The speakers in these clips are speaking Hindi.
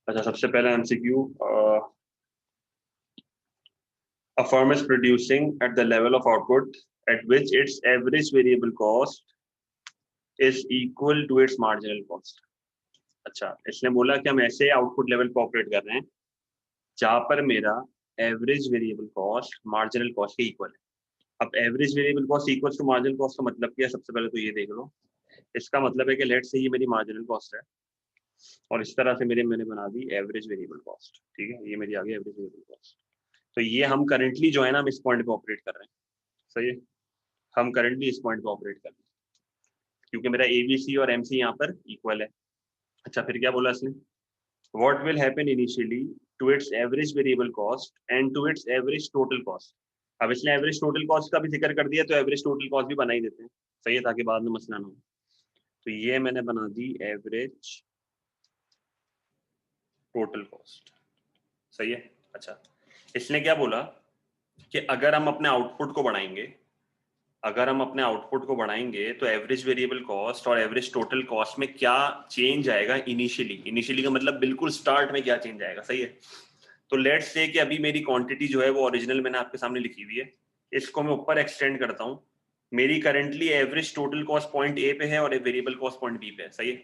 अच्छा, सबसे पहला MCQ, a firm is producing at the level of output at which its average variable cost is equal to its marginal cost. अच्छा, इसने बोला कि हम ऐसे आउटपुट लेवल पे ऑपरेट कर रहे हैं जहां पर मेरा average variable cost marginal cost के इक्वल है। अब average variable cost equal to marginal cost का मतलब क्या है? सबसे पहले तो ये देख लो। इसका मतलब है कि लेट से ये मेरी मार्जिनल कॉस्ट है और इस तरह से मैंने बना दी एवरेज वेरिएबल कॉस्ट। ठीक है, ये मेरी आ गई एवरेज वेरिएबल कॉस्ट। तो ये हम करंटली जो है ना, हम इस पॉइंट पे ऑपरेट कर रहे हैं। सही है, हम करंटली इस पॉइंट पे ऑपरेट कर रहे हैं क्योंकि मेरा एबीसी और एमसी यहाँ पर इक्वल है। अच्छा, फिर क्या बोला इसने? What will happen initially to its average variable cost and to its average total cost. अब इसने एवरेज टोटल कॉस्ट का भी जिक्र कर दिया तो एवरेज टोटल कॉस्ट भी बना ही देते हैं। सही है, ताकि बाद में मसला ना हो। तो ये मैंने बना दी एवरेज टोटल कॉस्ट। सही है। अच्छा, इसने क्या बोला कि अगर हम अपने आउटपुट को बढ़ाएंगे तो एवरेज वेरिएबल कॉस्ट और एवरेज टोटल कॉस्ट में क्या चेंज आएगा इनिशियली का मतलब बिल्कुल स्टार्ट में क्या चेंज आएगा। सही है। तो लेट्स से कि अभी मेरी क्वांटिटी जो है वो ओरिजिनल मैंने आपके सामने लिखी हुई है, इसको मैं ऊपर एक्सटेंड करता हूँ। मेरी currently average total cost point A पे है और वेरिएबल कॉस्ट पॉइंट बी पे है। सही है।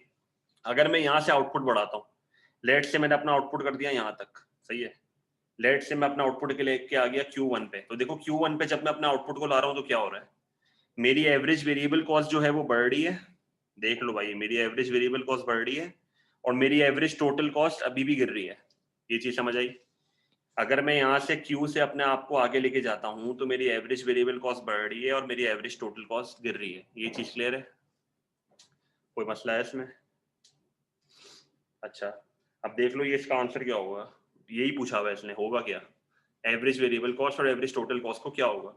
अगर मैं यहाँ से आउटपुट बढ़ाता हूँ, लेट से मैंने अपना आउटपुट कर दिया यहाँ तक। सही है। लेट से मैं अपना आउटपुट के लेके आ गया Q1 पे। तो देखो Q1 पे जब मैं अपने आउटपुट को ला रहा हूँ तो क्या हो रहा है? मेरी एवरेज वेरिएबल कॉस्ट जो है वो बढ़ रही है। देख लो भाई, मेरी एवरेज वेरिएबल कॉस्ट बढ़ रही है और मेरी एवरेज टोटल कॉस्ट अभी भी गिर रही है। ये चीज समझ आई? अगर मैं यहाँ से Q से अपने आप को आगे लेके जाता हूँ तो मेरी एवरेज वेरिएबल कॉस्ट बढ़ रही है और मेरी एवरेज टोटल कॉस्ट गिर रही है। ये चीज क्लियर है? कोई मसला है इसमें? अच्छा, अब देख लो ये इसका आंसर क्या होगा। यही पूछा हुआ है इसने, होगा क्या? एवरेज वेरिएबल कॉस्ट और एवरेज टोटल कॉस्ट को क्या होगा?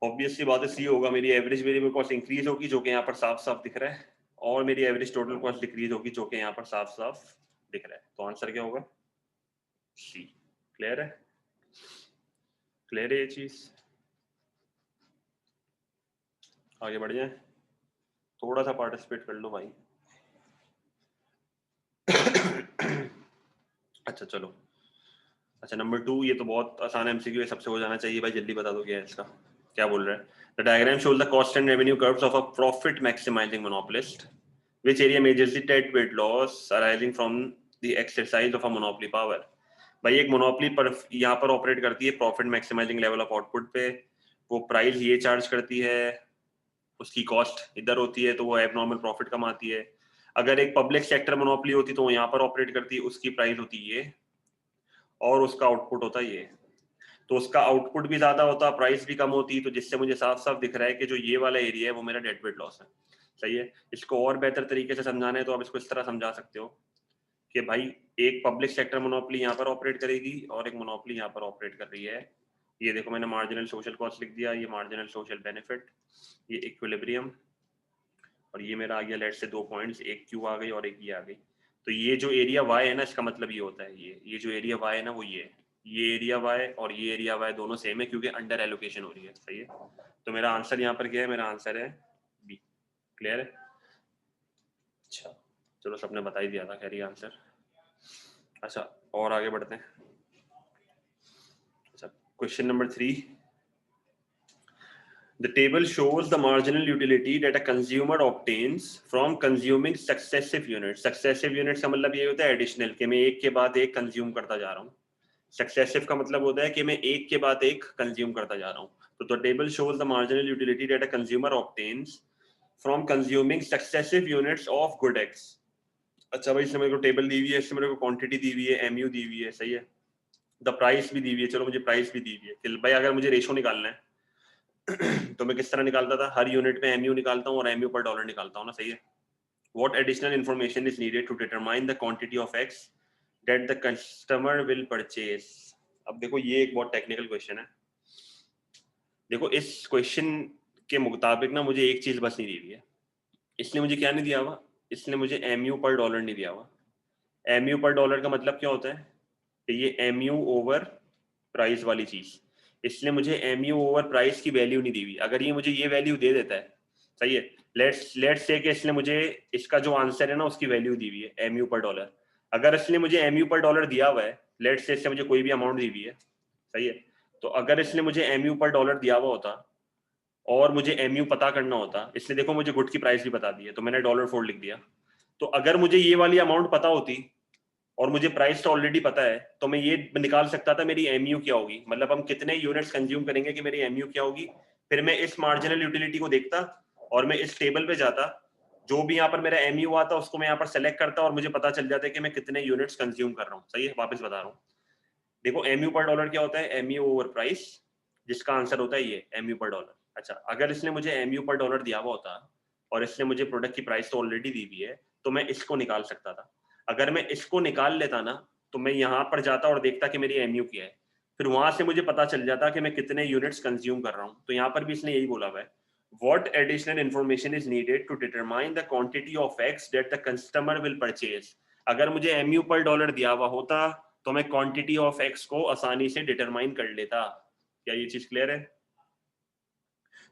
ऑब्वियस सी बात है, सी होगा। मेरी एवरेज वेरिएबल कॉस्ट इंक्रीज होगी जो कि यहाँ पर साफ साफ दिख रहा है, और मेरी एवरेज टोटल कॉस्ट डिक्रीज होगी जो कि यहाँ पर साफ साफ दिख रहा है। तो आंसर क्या होगा? सी। क्लियर है? क्लियर है ये चीज? आगे बढ़ जाए, थोड़ा सा पार्टिसिपेट कर लो भाई। अच्छा चलो। अच्छा, नंबर 2, ये तो बहुत आसान एमसीक्यू है, सबसे हो जाना चाहिए भाई। जल्दी बता दो क्या है इसका। क्या बोल रहा है? The diagram shows the cost and revenue curves of a profit maximising monopolist which area measures the net weight loss arising from the exercise of a monopoly power। भाई एक मोनोपोली पर यहाँ पर ऑपरेट करती है profit maximising level of output पे। वो प्राइस ये चार्ज करती है, उसकी कॉस्ट इधर होती है, तो वो एबनॉर्मल प्रॉफिट कमाती है। अगर एक पब्लिक सेक्टर मोनोपोली होती तो वो यहाँ पर ऑपरेट करती है, उसकी प्राइस होती है ये और उसका आउटपुट होता है ये। तो उसका आउटपुट भी ज्यादा होता, प्राइस भी कम होती, तो जिससे मुझे साफ साफ दिख रहा है कि जो ये वाला एरिया है वो मेरा नेट वेट लॉस है। सही है। इसको और बेहतर तरीके से समझाना है तो आप इसको इस तरह समझा सकते हो कि भाई एक पब्लिक सेक्टर मोनोपोली यहाँ पर ऑपरेट करेगी और एक मोनोपोली यहाँ पर ऑपरेट कर रही है। ये देखो मैंने मार्जिनल सोशल कॉस्ट लिख दिया, ये मार्जिनल सोशल बेनिफिट, ये इक्विलिब्रियम, और ये मेरा आ गया लेट से 2 पॉइंट्स, एक क्यू आ गई और एक ये आ गई। तो ये जो एरिया वाई है ना, इसका मतलब ये होता है, ये जो एरिया वाई है ना वो ये एरिया वाई और ये एरिया वाई दोनों सेम है क्योंकि अंडर एलोकेशन हो रही है। सही है। तो मेरा आंसर यहाँ पर क्या है? मेरा आंसर है बी। क्लियर है? अच्छा चलो, सबने बता ही दिया था खैर ये आंसर। अच्छा और आगे बढ़ते हैं। अच्छा, question number 3, the table shows the marginal utility that a consumer obtains from consuming successive units। successive units का मतलब ये होता है एडिशनल, कि मैं एक के बाद एक कंज्यूम करता जा रहा हूँ। सक्सेसिव का मतलब होता है कि मैं एक के बाद एक कंज्यूम करता जा रहा हूँ। तो table shows the marginal utility that a consumer obtains from consuming successive units of good x. अच्छा भाई, इसमें मेरे को टेबल दी हुई है, इसमें मेरे को क्वांटिटी दी हुई है, एमयू दी हुई है। सही है। द प्राइस भी दी हुई है, चलो मुझे प्राइस भी दी हुई है कि भाई अगर मुझे रेशो निकालना है तो मैं किस तरह निकालता था? हर यूनिट पे एमयू निकालता हूँ और एमयू पर डॉलर निकालता हूँ ना। सही है। What additional information is needed to determine the quantity of X that the customer will purchase? अब देखो ये एक बहुत टेक्निकल क्वेश्चन है। देखो इस क्वेश्चन के मुताबिक ना मुझे एक चीज बस नहीं दी हुई है। इसने मुझे क्या नहीं दिया हुआ? इसने मुझे एमयू पर डॉलर नहीं दिया हुआ। एमयू पर डॉलर का मतलब क्या होता है? कि ये एमयू ओवर प्राइस वाली चीज। इसने मुझे एमयू ओवर प्राइस की वैल्यू नहीं दी हुई। अगर ये मुझे ये वैल्यू दे देता है, सही है, लेट्स से कि इसने मुझे इसका जो आंसर है ना उसकी वैल्यू दी हुई है एमयू पर डॉलर। अगर इसने मुझे एमयू पर डॉलर दिया हुआ है, लेट्स से इससे मुझे कोई भी अमाउंट दी हुई है, सही है, तो अगर इसने मुझे एमयू पर डॉलर दिया हुआ होता और मुझे एमयू पता करना होता, इसने देखो मुझे गुड की प्राइस भी बता दी है तो मैंने $4 लिख दिया, तो अगर मुझे ये वाली अमाउंट पता होती और मुझे प्राइस तो ऑलरेडी पता है तो मैं ये निकाल सकता था मेरी एमयू क्या होगी, मतलब हम कितने यूनिट्स कंज्यूम करेंगे कि मेरी एमयू क्या होगी। फिर मैं इस मार्जिनल यूटिलिटी को देखता और मैं इस टेबल पे जाता, जो भी यहाँ पर मेरा एमयू आता उसको मैं यहाँ पर सेलेक्ट करता और मुझे पता चल जाता है कि मैं कितने यूनिट्स कंज्यूम कर रहा हूँ। सही है, वापस बता रहा हूँ, देखो एमयू पर डॉलर क्या होता है, एमयू ओवर प्राइस, जिसका आंसर होता है ये एमयू पर डॉलर। अच्छा, अगर इसने मुझे एमयू पर डॉलर दिया हुआ होता और इसने मुझे प्रोडक्ट की प्राइस तो ऑलरेडी दी हुई है तो मैं इसको निकाल सकता था। अगर मैं इसको निकाल लेता ना तो मैं यहाँ पर जाता और देखता कि मेरी एमयू क्या है, फिर वहां से मुझे पता चल जाता कि मैं कितने यूनिट्स कंज्यूम कर रहा हूँ। तो यहाँ पर भी इसने यही बोला हुआ है, what additional information is needed to determine the quantity of X that the customer will purchase। अगर मुझे एमयू पर डॉलर दिया हुआ होता तो मैं क्वांटिटी ऑफ एक्स को आसानी से डिटरमाइन कर लेता। क्या ये चीज क्लियर है?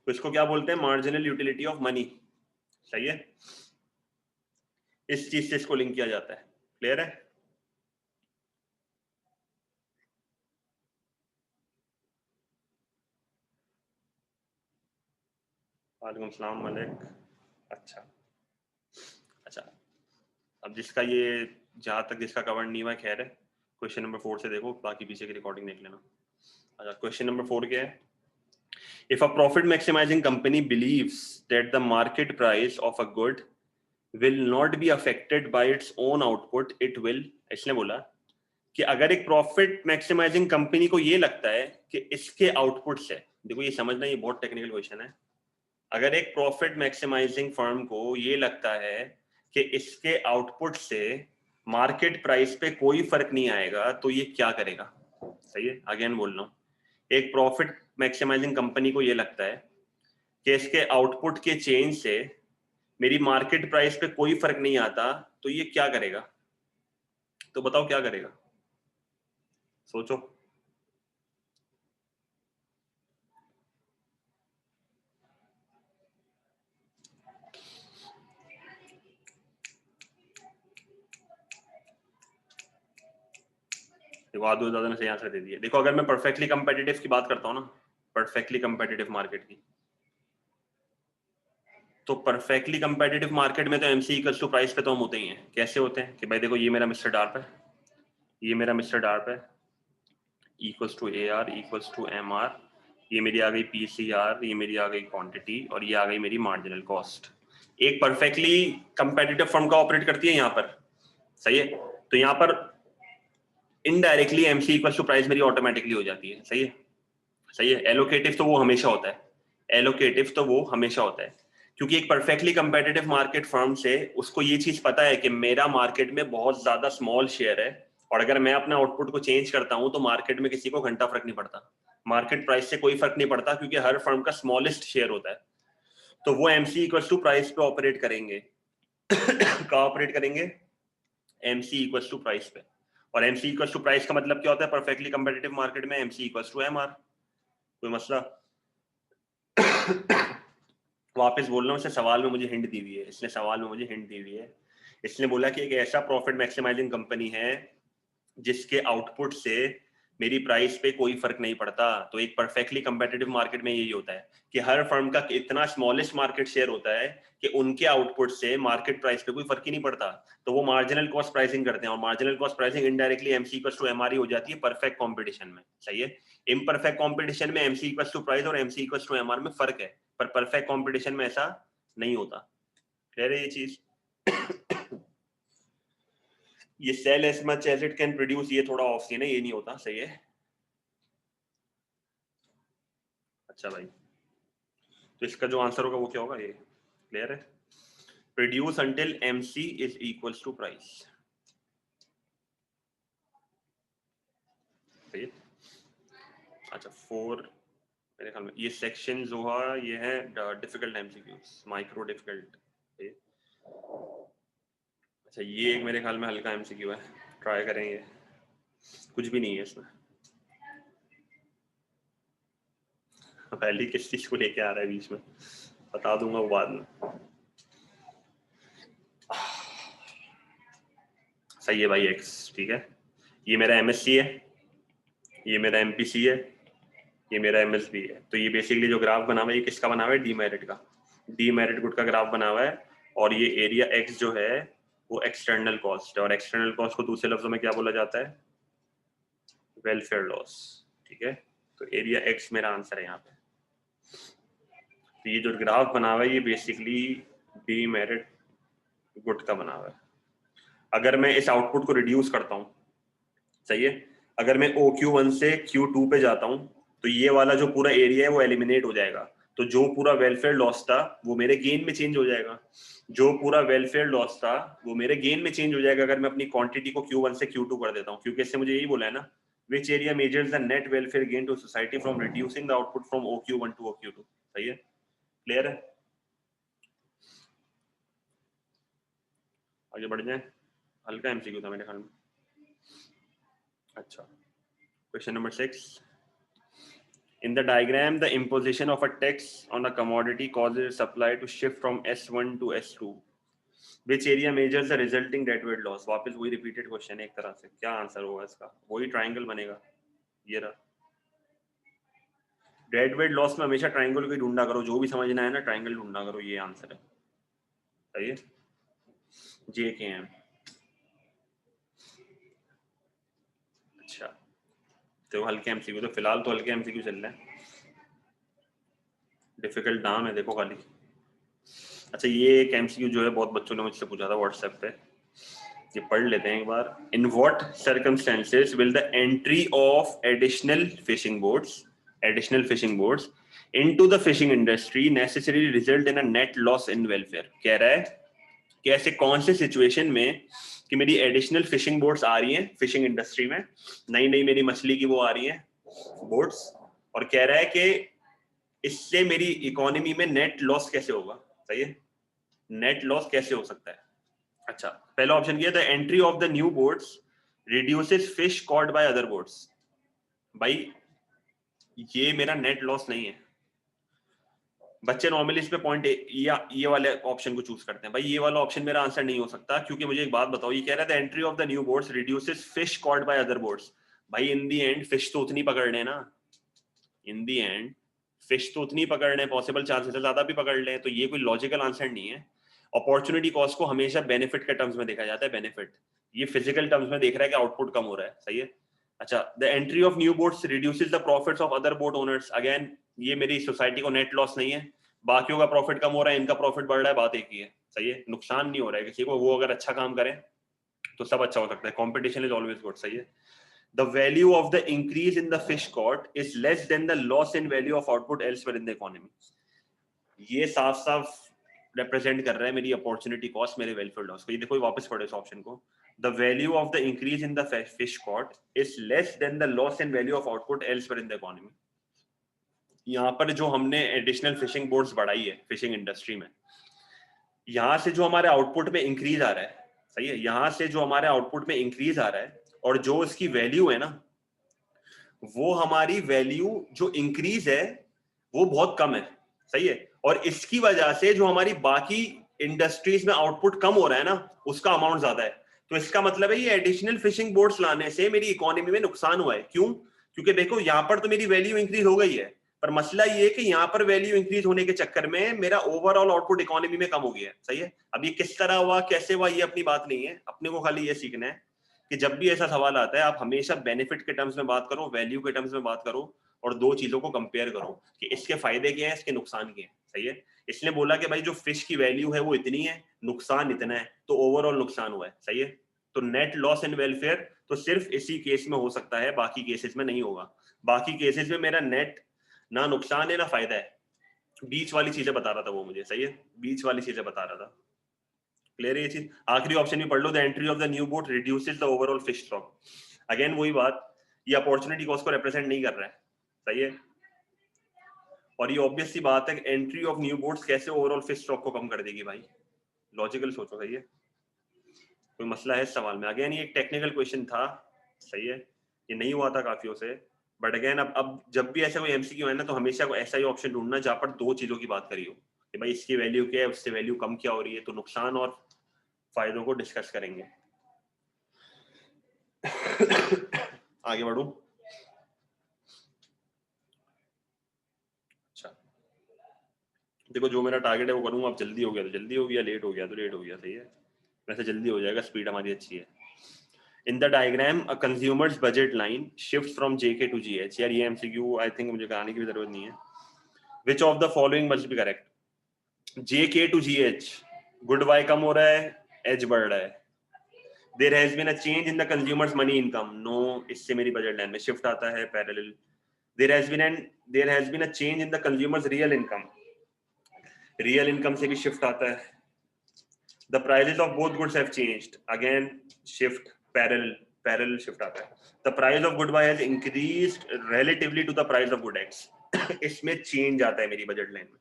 तो इसको क्या बोलते हैं, मार्जिनल यूटिलिटी ऑफ मनी। सही है, इस चीज से इसको लिंक किया जाता है। क्लियर है? वालेकुम सलाम मलिक। अच्छा अच्छा, अब जिसका ये जहां तक जिसका कवर नहीं हुआ खैर है, क्वेश्चन नंबर 4 से देखो, बाकी पीछे की रिकॉर्डिंग देख लेना। अच्छा, क्वेश्चन नंबर 4 क्या है? If a profit maximizing company believes that the market price of a good will not be affected by its own output, it will, इसने बोला कि अगर एक प्रॉफिट मैक्सिमाइजिंग कंपनी को ये लगता है कि इसके आउटपुट से, देखो ये समझना, ये बहुत टेक्निकल क्वेश्चन है, अगर एक प्रॉफिट मैक्सिमाइजिंग फर्म को ये लगता है कि इसके आउटपुट से मार्केट प्राइस पे कोई फर्क नहीं आएगा तो ये क्या करेगा? सही है, अगेन बोल रहा हूं, एक प्रॉफिट मैक्सिमाइजिंग कंपनी को ये लगता है कि इसके आउटपुट के चेंज से मेरी मार्केट प्राइस पे कोई फर्क नहीं आता तो ये क्या करेगा? तो बताओ क्या करेगा, सोचो। देखो आधो ज्यादा ने सही आंसर दे दिया। देखो अगर मैं परफेक्टली कंपेटिटिव की बात करता हूँ ना, परफेक्टली कंपेटिटिव मार्केट की, तो परफेक्टली कंपेटिटिव मार्केट में तो एमसी इक्वल्स टू प्राइस पे तो हम होते ही हैं। कैसे होते हैं कि भाई देखो ये मेरा मिस्टर डार्प है, ये मेरा मिस्टर डार्प है, equals to A R equals to M R, ये मेरी आ गई पीसीआर, ये मेरी आ गई क्वांटिटी और ये आ गई मेरी मार्जिनल कॉस्ट। एक परफेक्टली कंपेटिटिव फर्म का ऑपरेट करती है यहाँ पर। सही है, तो यहाँ पर indirectly MC equals to price मेरी ऑटोमेटिकली हो जाती है। सही है, सही है। एलोकेटिव तो वो हमेशा होता है, एलोकेटिव तो वो हमेशा होता है, क्योंकि एक परफेक्टली कंपेटिटिव मार्केट फर्म से उसको ये चीज पता है कि मेरा मार्केट में बहुत ज्यादा स्मॉल शेयर है और अगर मैं अपना आउटपुट को चेंज करता हूं तो मार्केट में किसी को घंटा फर्क नहीं पड़ता, मार्केट प्राइस से कोई फर्क नहीं पड़ता, क्योंकि हर फर्म का स्मॉलेस्ट शेयर होता है। तो वो एमसी इक्वल्स टू प्राइस पे ऑपरेट करेंगे। कहाँ ऑपरेट करेंगे? एमसी इक्वल्स टू प्राइस पे। और एमसी इक्वल्स टू प्राइस का मतलब क्या होता है परफेक्टली कंपेटिटिव मार्केट में? MC equals to MR. कोई मसला? वापस बोल रहा हूँ, इसने सवाल में मुझे हिंट दी हुई है, इसने सवाल में मुझे हिंट दी हुई है। इसने बोला कि एक ऐसा प्रॉफिट मैक्सिमाइजिंग कंपनी है जिसके आउटपुट से मेरी प्राइस पे कोई फर्क नहीं पड़ता। तो एक परफेक्टली कंपेटिटिव मार्केट में यही होता है कि हर फर्म का इतना स्मॉलेस्ट मार्केट शेयर होता है कि उनके आउटपुट से मार्केट प्राइस पे कोई फर्क ही नहीं पड़ता, तो वो मार्जिनल कॉस्ट प्राइसिंग करते हैं और marginal cost pricing indirectly MC equals to MR हो जाती है परफेक्ट कॉम्पिटिशन में। सही है, इम्परफेक्ट कॉम्पिटिशन में एमसी इक्वल्स टू प्राइस और एमसी इक्वल्स टू एमआर में फर्क है, पर परफेक्ट कॉम्पिटिशन में ऐसा नहीं होता। क्लियर है ये चीज? ये sell as much as it can produce, ये थोड़ा ऑफ सीन है, ये नहीं होता। सही है, अच्छा भाई, तो इसका जो आंसर होगा वो क्या होगा? ये क्लियर है? Produce until MC is equals to price. सही है, अच्छा 4 मेरे ख्याल में ये सेक्शन जो है ये है डिफिकल्ट एमसीक्यूज, माइक्रो डिफिकल्ट। अच्छा ये एक मेरे ख्याल में हल्का एमसीक्यू है, ट्राई करेंगे, कुछ भी नहीं है इसमें। पहली किस चीज को लेके आ रहा है बीच में, बता दूंगा वो बाद में। सही है भाई एक्स, ठीक है। ये मेरा एमएससी है, ये मेरा एमपीसी है, ये मेरा एमएसबी है। तो ये बेसिकली जो ग्राफ बना हुआ है ये किसका बना हुआ है? डीमेरिट का, डीमेरिट गुड का ग्राफ बना हुआ है। और ये एरिया एक्स जो है वो एक्सटर्नल कॉस्ट है, और एक्सटर्नल कॉस्ट को दूसरे लफ्जों में क्या बोला जाता है? वेलफेयर लॉस, ठीक है। तो एरिया एक्स मेरा आंसर है यहाँ पे। तो ये जो ग्राफ बना हुआ है ये बेसिकली डीमेरिट गुड का बना हुआ है। अगर मैं इस आउटपुट को रिड्यूस करता हूँ, सही है, अगर मैं OQ1 से Q2 पे जाता हूँ तो ये वाला जो पूरा एरिया है वो एलिमिनेट हो जाएगा। तो जो पूरा वेलफेयर लॉस था वो मेरे गेन में चेंज हो जाएगा, जो पूरा वेलफेयर लॉस था वो मेरे गेन में चेंज हो जाएगा अगर मैं अपनी क्वांटिटी को Q1 से Q2 कर देता हूँ, क्योंकि इससे मुझे यही बोला है ना, which area measures the net welfare gain to society from reducing the output from OQ1 to OQ2। सही है, क्लियर है? आगे बढ़ जाए, हल्का एमसीक्यू था मेरे ख्याल में। अच्छा, question number 6। In the diagram, the imposition of a tax on a commodity causes supply to shift from S1 to S2. Which area measures the resulting deadweight loss? वापस वही repeated question है एक तरह से। क्या आंसर होगा इसका? वही ट्राइंगल बनेगा, ये रहा। डेडवेट लॉस में हमेशा ट्राइंगल को ढूंढा करो, जो भी समझना है ना ट्राइंगल ढूंढा करो, ये आंसर है। सही है, JKM। अच्छा, तो हल्के एमसीक्यू, तो फिलहाल तो हल्के एमसीक्यू चल रहे हैं, डिफिकल्ट नाम है देखो खाली। अच्छा, ये एक एमसीक्यू जो है बहुत बच्चों ने मुझसे पूछा था व्हाट्सएप पे, ये पढ़ लेते हैं एक बार। In what circumstances will the entry of additional fishing boats into the fishing industry necessary result in a net loss in welfare? कह रहा है कि ऐसे कौन से सिचुएशन में कि मेरी एडिशनल फिशिंग बोट्स आ रही हैं फिशिंग इंडस्ट्री में, नई नई मेरी मछली की वो आ रही हैं बोट्स, और कह रहा है कि इससे मेरी इकोनॉमी में नेट लॉस कैसे होगा? सही है, नेट लॉस कैसे हो सकता है? अच्छा, पहला ऑप्शन किया, the entry of the new boats reduces fish caught by other boats. भाई ये मेरा नेट लॉस नहीं है। बच्चे नॉर्मली इस पे पॉइंट ये वाले ऑप्शन को चूज करते हैं। भाई ये वाला ऑप्शन मेरा आंसर नहीं हो सकता, क्योंकि मुझे एक बात बताओ, ये कह रहा है the entry of the new boats reduces fish caught by other boats. भाई इन दी एंड फिश तो उतनी पकड़ रहे ना, इन दी एंड फिश तो उतनी पकड़ रहे हैं, पॉसिबल चांसेस है ज्यादा भी पकड़ लें, तो ये कोई लॉजिकल आंसर नहीं है। अपॉर्चुनिटी कॉस्ट को हमेशा बेनिफिट के टर्म्स में देखा जाता है, बेनिफिट। ये फिजिकल टर्म्स में देख रहा है कि आउटपुट कम हो रहा है। सही है। अच्छा, the entry of new boats reduces the profits of other boat owners. Again ये मेरी सोसाइटी को नेट लॉस नहीं है, बाकियों का प्रॉफिट कम हो रहा है, इनका प्रॉफिट बढ़ रहा है, बात एक ही है। सही है, नुकसान नहीं हो रहा है किसी को, वो अगर अच्छा काम करें तो सब अच्छा हो सकता है। Competition is always good. सही है। The value of the increase in the fish caught is less than the loss in value of output elsewhere in the economy. ये साफ साफ रिप्रेजेंट कर रहा है मेरी अपॉर्चुनिटी कॉस्ट, मेरे वेलफेयर लॉस को। ये देखो, वापस पढ़ो इस ऑप्शन को। The value of the increase in the fish caught is less than the loss in value of output elsewhere in the economy. यहाँ पर जो हमने एडिशनल फिशिंग बोट्स बढ़ाई है फिशिंग इंडस्ट्री में, यहाँ से जो हमारे आउटपुट में इंक्रीज आ रहा है, सही है, यहाँ से जो हमारे आउटपुट में इंक्रीज आ रहा है, और जो इसकी वैल्यू है ना, वो हमारी वैल्यू जो इंक्रीज है वो बहुत कम है। सही है। और इसकी वजह से जो हमारी बाकी इंडस्ट्रीज में आउटपुट कम हो रहा है ना, उसका अमाउंट ज्यादा है। तो इसका मतलब है ये एडिशनल फिशिंग बोट्स लाने से मेरी इकोनॉमी में नुकसान हुआ है। क्यों? क्योंकि देखो यहाँ पर तो मेरी वैल्यू इंक्रीज हो गई है, पर मसला ये है कि यहाँ पर वैल्यू इंक्रीज होने के चक्कर में मेरा ओवरऑल आउटपुट इकोनॉमी में कम हो गया है। सही है। अब ये किस तरह हुआ, कैसे हुआ, ये अपनी बात नहीं है, अपने को खाली ये सीखना है कि जब भी ऐसा सवाल आता है आप हमेशा बेनिफिट के टर्म्स में बात करो, वैल्यू के टर्म्स में बात करो, और दो चीजों को कंपेयर करो कि इसके फायदे क्या हैं, इसके नुकसान क्या हैं। सही है। इसने बोला कि भाई जो फिश की वैल्यू है वो इतनी है, नुकसान इतना है, तो ओवरऑल नुकसान हुआ है। सही है। तो नेट लॉस इन वेलफेयर तो सिर्फ इसी केस में हो सकता है, बाकी केसेस में नहीं होगा। बाकी केसेस में मेरा नेट ना नुकसान है ना फायदा है, बीच वाली चीजें बता रहा था वो मुझे। सही है, बीच वाली चीजें बता रहा था। क्लियर है ये चीज? आखिरी ऑप्शन भी पढ़ लो, the entry of the new boat reduces the overall fish stock. Again वही बात, ये अपॉर्चुनिटी कॉस्ट को रिप्रेजेंट नहीं कर रहा है। सही है। और ये ऑब्वियस सी बात है, एंट्री ऑफ न्यू बोट्स कैसे ओवरऑल फिश स्टॉक को कम कर देगी भाई? लॉजिकल सोचो। सही है, कोई मसला है इस सवाल में? अगेन ये एक टेक्निकल क्वेश्चन था। सही है, ये नहीं हुआ था काफियों से, बट अगेन अब जब भी ऐसा कोई एमसीक्यू है ना, तो हमेशा कोई ऐसा ही ऑप्शन ढूंढना जहां पर दो चीजों की बात करी हो कि भाई इसकी वैल्यू क्या है, उससे वैल्यू कम क्या हो रही है, तो नुकसान और फायदों को डिस्कस करेंगे। आगे बढ़ूं? अच्छा देखो, जो मेरा टारगेट है वो करूंगा। अब जल्दी हो गया तो जल्दी हो गया, लेट हो गया तो लेट हो गया, सही है। वैसे जल्दी हो जाएगा, स्पीड हमारी अच्छी है। In the diagram, a consumer's budget line shifts from JK to GH. यार ये MCQ I think मुझे कराने की भी जरूरत नहीं है। Which of the following must be correct? JK to GH, good Y कम हो रहा है, H बढ़ रहा है। There has been a change in the consumer's money income. No, इससे मेरी बजट लाइन में शिफ्ट आता है parallel. There has been a change in the consumer's real income. Real income से भी शिफ्ट आता है। The prices of both goods have changed. Again, shift parallel shift आता है। The price of good Y has increased relatively to the price of good X. इसमें चेंज आता है मेरी बजट लाइन में,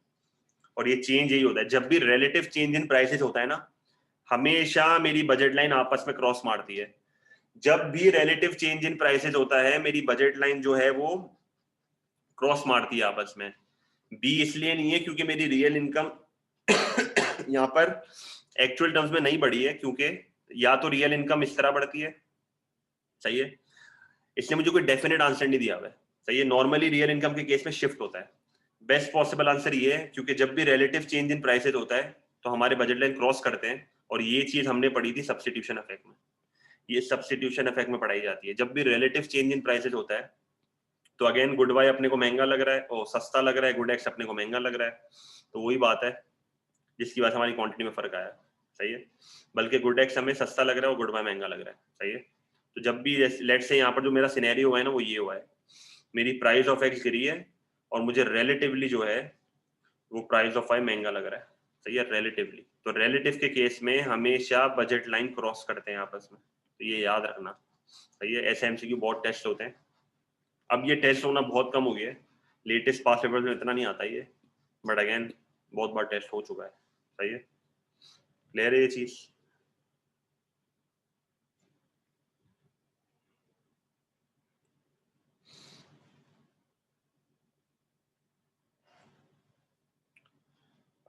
और ये चेंज यही होता है जब भी रिलेटिव चेंज इन प्राइसेस होता है ना, हमेशा मेरी बजट लाइन आपस में क्रॉस मारती है। जब भी रिलेटिव चेंज इन प्राइसेस होता है, मेरी बजट लाइन जो है वो क्रॉस मारती है आपस में। बी इसलिए नहीं है क्योंकि मेरी रियल इनकम यहाँ पर एक्चुअल टर्म्स में नहीं बढ़ी है, क्योंकि या तो रियल इनकम इस तरह बढ़ती है, सही है, इसलिए मुझे कोई डेफिनेट आंसर नहीं दिया हुआ है, सही है। नॉर्मली रियल इनकम के केस में शिफ्ट होता है। बेस्ट पॉसिबल आंसर ये है क्योंकि जब भी रिलेटिव चेंज इन प्राइसेस होता है तो हमारे बजट लाइन क्रॉस करते हैं, और ये चीज हमने पढ़ी थी सब्स्टिट्यूशन इफेक्ट में। ये सब्स्टिट्यूशन इफेक्ट में पढ़ाई जाती है। जब भी रिलेटिव चेंज इन प्राइसेस होता है तो अगेन गुड वाई अपने को महंगा लग रहा है और सस्ता लग रहा है, गुड एक्स अपने को महंगा लग रहा है, तो वही बात है जिसकी वजह से हमारी क्वांटिटी में फर्क आया, सही है। बल्कि गुड एक्स हमें सस्ता लग रहा है और गुड वाई महंगा लग रहा है, सही है। तो जब भी लेट से यहाँ पर जो मेरा सिनेरियो हुआ है ना वो ये हुआ है, मेरी प्राइस ऑफ एक्स गिरी है और मुझे रिलेटिवली जो है वो प्राइस ऑफ वाई महंगा लग रहा है, सही है, रिलेटिवली। तो रिलेटिव के केस में हमेशा बजट लाइन क्रॉस करते हैं आपस में, तो ये याद रखना, सही है। ऐसे एमसीक्यू बहुत टेस्ट होते हैं। अब ये टेस्ट होना बहुत कम हो गया है, लेटेस्ट पास पेपर में इतना नहीं आता ये, बट अगेन बहुत बार टेस्ट हो चुका है, सही है। क्लियर है ये चीज?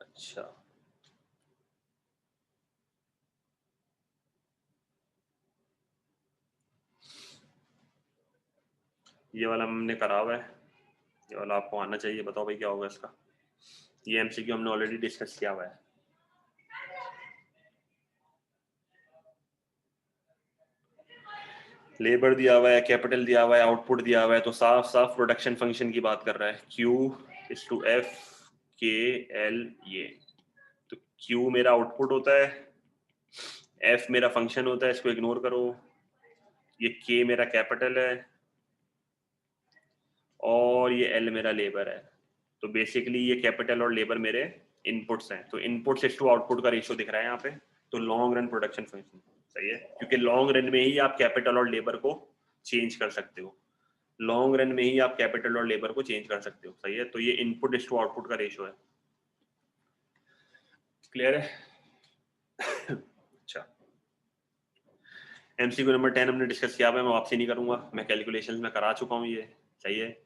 अच्छा ये वाला हमने करा हुआ है, ये वाला आपको आना चाहिए। बताओ भाई क्या होगा इसका। ये एमसीक्यू हमने ऑलरेडी डिस्कस किया हुआ है। लेबर दिया हुआ है, कैपिटल दिया हुआ है, आउटपुट दिया हुआ है, तो साफ साफ प्रोडक्शन फंक्शन की बात कर रहा है। Q is to F K L ये, तो Q मेरा आउटपुट होता है, F मेरा फंक्शन होता है, इसको इग्नोर करो, ये K मेरा कैपिटल है और ये L मेरा लेबर है। तो बेसिकली ये कैपिटल और लेबर मेरे इनपुट्स हैं, तो इनपुट टू आउटपुट का रेशियो दिख रहा है यहाँ पे, तो लॉन्ग रन प्रोडक्शन फंक्शन, सही है, क्योंकि लॉन्ग रन में ही आप कैपिटल और लेबर को चेंज कर सकते हो, लॉन्ग रन में ही आप कैपिटल और लेबर को चेंज कर सकते हो, सही है। तो ये इनपुट टू आउटपुट का रेशियो है। क्लियर है? अच्छा, एमसीक्यू नंबर 10 हमने डिस्कस किया है, मैं वापसी नहीं करूंगा, मैं कैलकुलेशंस में करा चुका हूँ ये, सही है।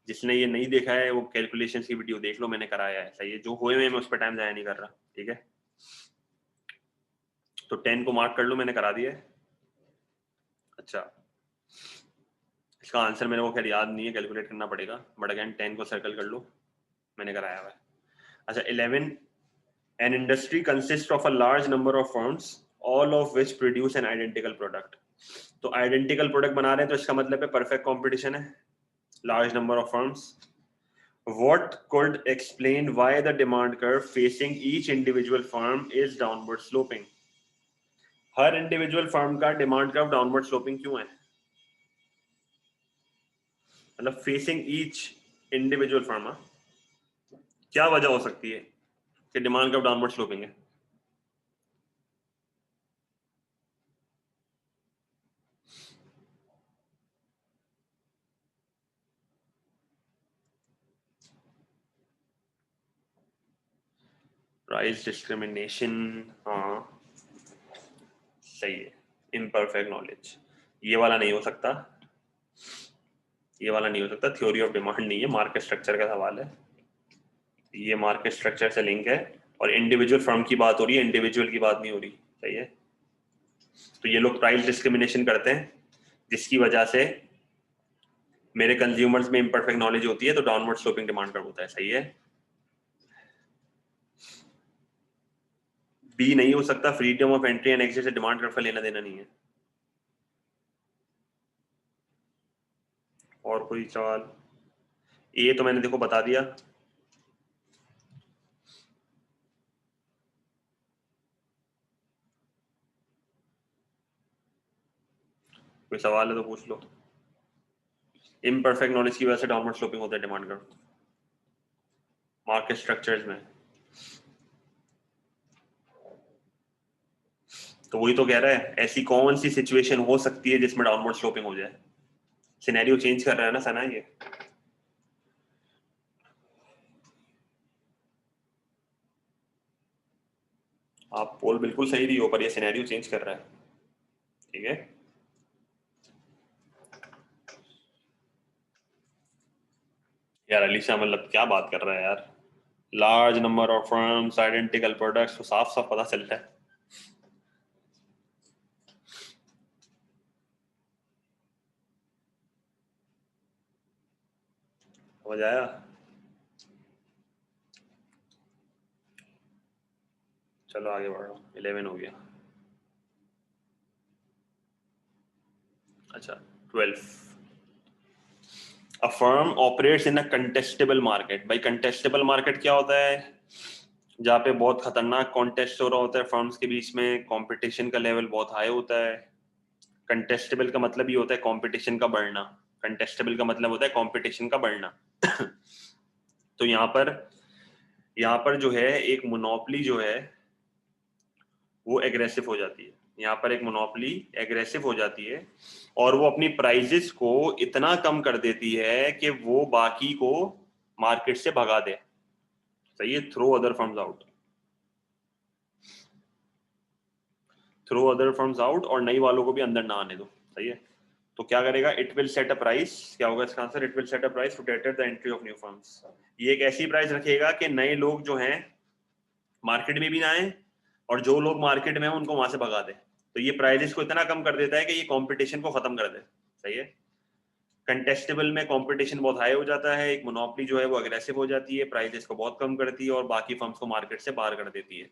जिसने ये नहीं देखा है वो कैलकुलेशंस की वीडियो देख लो, मैंने कराया है, सही है। जो हुए मैं उस पर टाइम जाया नहीं कर रहा, ठीक है। तो 10 को मार्क कर लो, मैंने करा दिया है। अच्छा, इसका आंसर मेरे को खैर याद नहीं है, कैलकुलेट करना पड़ेगा, बट अगेन 10 को सर्कल कर लो, मैंने कराया हुआ है। अच्छा 11, an industry consists of a large number of firms all of which produce an identical product। तो आइडेंटिकल प्रोडक्ट बना रहे हैं तो इसका मतलब है परफेक्ट कंपटीशन है, large number of firms। What could explain why the demand curve facing each individual firm is downward sloping? Her individual firm का डिमांड कर्व डाउनवर्ड स्लोपिंग क्यों है? मतलब फेसिंग ईच इंडिविजुअल फर्म, क्या वजह हो सकती है कि डिमांड कर्व डाउनवर्ड स्लोपिंग है? प्राइस डिस्क्रिमिनेशन, हाँ सही है। इम्परफेक्ट नॉलेज, ये वाला नहीं हो सकता, ये वाला नहीं हो सकता, थ्योरी ऑफ डिमांड नहीं है, मार्केट स्ट्रक्चर का सवाल है, ये मार्केट स्ट्रक्चर से लिंक है, और इंडिविजुअल फर्म की बात हो रही है, इंडिविजुअल की बात नहीं हो रही, सही है। तो ये लोग प्राइस डिस्क्रिमिनेशन करते हैं जिसकी वजह से मेरे कंज्यूमर्स में इम्परफेक्ट नॉलेज होती है, तो डाउनवर्ड स्लोपिंग डिमांड कर्व होता है। सही है, बी नहीं हो सकता, freedom of entry and exit से डिमांड कर्व का लेना देना नहीं है। और कोई सवाल? ए तो मैंने देखो बता दिया। कोई सवाल है तो पूछ लो। इम्परफेक्ट नॉलेज की वजह से डाउनवर्ड स्लोपिंग होता है डिमांड कर्व मार्केट स्ट्रक्चर्स में। तो वही तो कह रहा है, ऐसी कौन सी सिचुएशन हो सकती है जिसमें डाउनवर्ड स्लोपिंग हो जाए? सिनेरियो चेंज कर रहा है ना सना ये। आप पोल बिल्कुल सही रही हो, पर ये सिनेरियो चेंज कर रहा है। ठीक है, यार अलीशा मतलब क्या बात कर रहा है यार। Large number of firms, identical products, तो साफ साफ पता चलता है। समझ आया? चलो आगे बढ़ रहा हूँ, 11 हो गया। अच्छा 12, a firm operates in a contestable market. भाई कंटेस्टेबल मार्केट क्या होता है? जहाँ पे बहुत खतरनाक कॉन्टेस्ट हो रहा होता है फर्म्स के बीच में, कंपटीशन का लेवल बहुत हाई होता है। कंटेस्टेबल का मतलब ये होता है कंपटीशन का बढ़ना। कंटेस्टेबल का मतलब होता है कंपटीशन का बढ़ना। तो यहाँ पर जो है एक मोनोपोली जो है वो एग्रेसिव हो जाती है। यहाँ पर एक मोनोपोली एग्रेसिव हो जाती है और वो अपनी प्राइजेस को इतना कम कर देती है कि वो बाकी को मार्केट से भगा दे। सही है, throw other firms out, throw other firms out, और नई वालों को भी अंदर ना आने दो। सही है, तो क्या करेगा? It will set a price. क्या होगा इसका answer? It will set a price to cater the entry of new firms. ये एक ऐसी प्राइस रखेगा कि नए लोग जो हैं मार्केट में भी ना आए और जो लोग मार्केट में हैं उनको वहां से भगा दे। तो ये प्राइजेस को इतना कम कर देता है कि ये कंपटीशन को खत्म कर दे। सही है, कंटेस्टेबल में कंपटीशन बहुत हाई हो जाता है, एक मोनोपोली जो है वो अग्रेसिव हो जाती है, प्राइजेस को बहुत कम करती है और बाकी फर्म्स को मार्केट से बाहर कर देती है।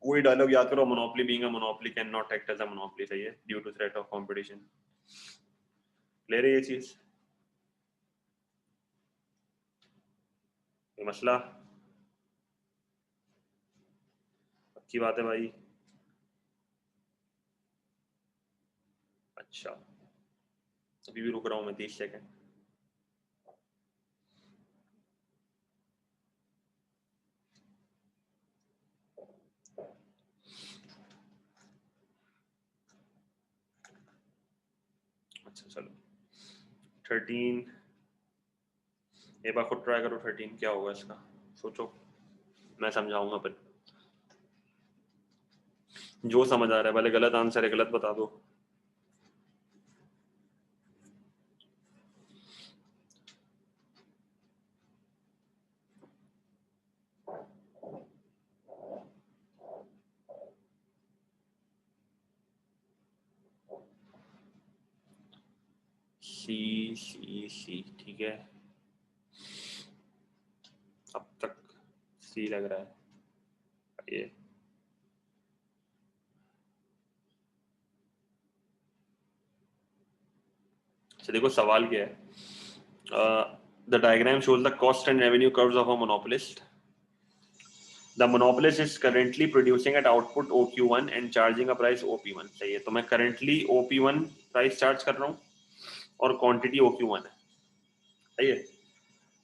वही डायलॉग याद करो, monopoly being a monopoly can not act as a monopoly. सही है, due to threat of competition. ले रही ये चीज, ये मसला अच्छी बात है भाई। अच्छा, अभी भी रुक रहा हूँ मैं 30 सेकेंड। अच्छा चलो 13, एक बार खुद ट्राई करो। 13 क्या होगा इसका, सोचो, मैं समझाऊंगा। पर जो समझ आ रहा है, भले गलत आंसर है, गलत बता दो। सी सी सी, ठीक है, अब तक सी लग रहा है ये। अच्छा देखो सवाल क्या है। The diagram shows the cost and revenue curves of a monopolist. The monopolist is currently producing at output OQ1 and charging a price OP1. सही है, तो मैं currently OP1 प्राइस चार्ज कर रहा हूँ और क्वांटिटी OQ1 है। सही है,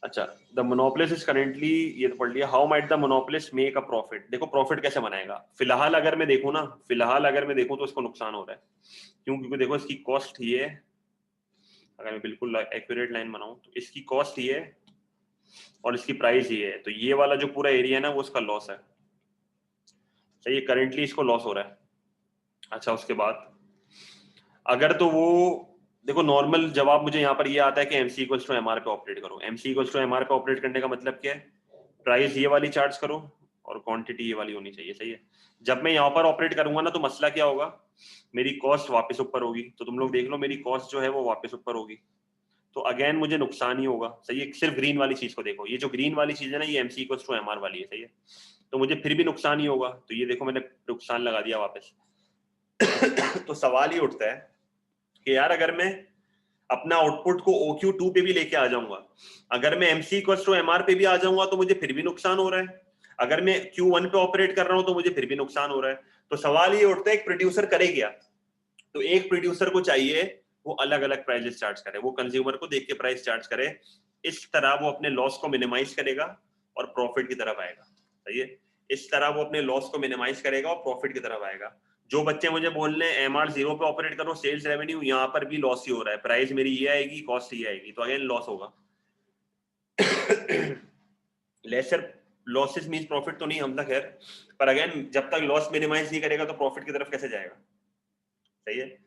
अच्छा द मोनोपोलिस्ट इज करेंटली, ये तो पढ़ लिया। How might the monopolist make a profit? देखो प्रॉफिट कैसे बनाएगा, फिलहाल अगर मैं देखूँ ना, फिलहाल अगर मैं देखूँ तो इसको नुकसान हो रहा है। क्यों? क्योंकि देखो इसकी कॉस्ट ही है, अगर मैं बिल्कुल एक्यूरेट लाइन बनाऊं तो इसकी कॉस्ट ही है और इसकी प्राइस ही है, तो ये वाला जो पूरा एरिया है ना वो उसका लॉस है। सही है, करेंटली इसको लॉस हो रहा है। अच्छा उसके बाद अगर तो वो, देखो नॉर्मल जवाब मुझे यहाँ पर ये आता है कि एमसी इक्वल्स टू एमआर पे ऑपरेट करो। एमसी इक्वल्स टू एमआर पे ऑपरेट करने का मतलब क्या है? प्राइस ये वाली चार्ज करो और क्वांटिटी ये वाली होनी चाहिए, सही है। जब मैं यहाँ पर ऑपरेट करूंगा ना तो मसला क्या होगा, मेरी कॉस्ट वापस ऊपर होगी, तो तुम लोग देख लो मेरी कॉस्ट जो है वो वापस ऊपर होगी, तो अगेन मुझे नुकसान ही होगा, सही है। सिर्फ ग्रीन वाली चीज को देखो, ये जो ग्रीन वाली चीज है ना, ये MC इक्वल्स टू MR वाली है, सही है, तो मुझे फिर भी नुकसान ही होगा, तो ये देखो मैंने नुकसान लगा दिया वापस। तो सवाल ये उठता है कि यार अगर मैं अपना आउटपुट को OQ2 पे भी लेके आ जाऊंगा, अगर मैं MC इक्वल्स टू MR पे भी आ जाऊंगा तो मुझे फिर भी नुकसान हो रहा है, अगर मैं Q1 पे ऑपरेट कर रहा हूं तो मुझे फिर भी नुकसान हो रहा है। तो सवाल ये उठता है एक प्रोड्यूसर करे क्या, तो एक प्रोड्यूसर को चाहिए वो अलग अलग प्राइसेस चार्ज करे, वो कंज्यूमर को देख के प्राइस चार्ज करे, इस तरह वो अपने लॉस को मिनिमाइज करेगा और प्रॉफिट की तरफ आएगा, सही है। इस तरह वो अपने लॉस को मिनिमाइज करेगा और प्रॉफिट की तरफ आएगा। जो बच्चे मुझे बोल रहे हैं MR 0 पे ऑपरेट करो, सेल्स रेवेन्यू यहाँ पर भी लॉस ही हो रहा है, प्राइस मेरी ये आएगी, कॉस्ट ये आएगी, तो अगेन लॉस होगा। लेसर लॉसेस मींस प्रॉफिट तो नहीं, हम तक खैर, पर अगेन जब तक लॉस मिनिमाइज नहीं करेगा तो प्रॉफिट की तरफ कैसे जाएगा, सही है।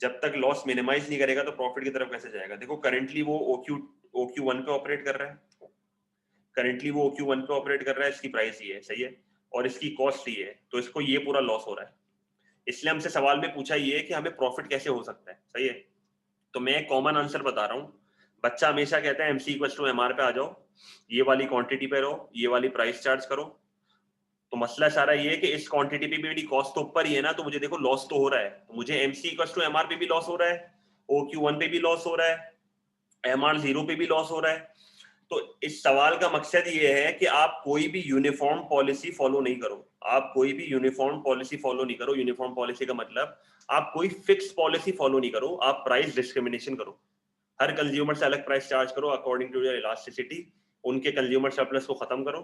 जब तक लॉस मिनिमाइज नहीं करेगा तो प्रॉफिट की तरफ कैसे जाएगा। देखो करंटली वो OQ1 पे ऑपरेट कर रहा है, करंटली वो OQ1 पे ऑपरेट कर रहा है, इसकी प्राइस ये है, सही है, और इसकी कॉस्ट ये है, तो इसको ये पूरा लॉस हो रहा है। इसलिए हमसे सवाल में पूछा ये है कि हमें प्रॉफिट कैसे हो सकता है, सही है। तो मैं एक कॉमन आंसर बता रहा हूँ, बच्चा हमेशा कहता है MC इक्वल्स टू MR पे आ जाओ, ये वाली क्वांटिटी पे रहो, ये वाली प्राइस चार्ज करो, तो मसला सारा ये है कि इस क्वांटिटी पे भी मेरी कॉस्ट तो ऊपर ही है ना, तो मुझे देखो लॉस तो हो रहा है, तो मुझे MC इक्वल्स टू MR पे भी लॉस हो रहा है, OQ1 पे भी लॉस हो रहा है, MR 0 पे भी लॉस हो रहा है। तो इस सवाल का मकसद ये है कि आप कोई भी यूनिफॉर्म पॉलिसी फॉलो नहीं करो, आप कोई भी यूनिफॉर्म पॉलिसी फॉलो नहीं करो। यूनिफॉर्म पॉलिसी का मतलब आप कोई फिक्स पॉलिसी फॉलो नहीं करो, आप प्राइस डिस्क्रिमिनेशन करो, हर कंज्यूमर से अलग प्राइस चार्ज करो अकॉर्डिंग टू योर इलास्टिसिटी, उनके कंज्यूमर सरप्लस को खत्म करो,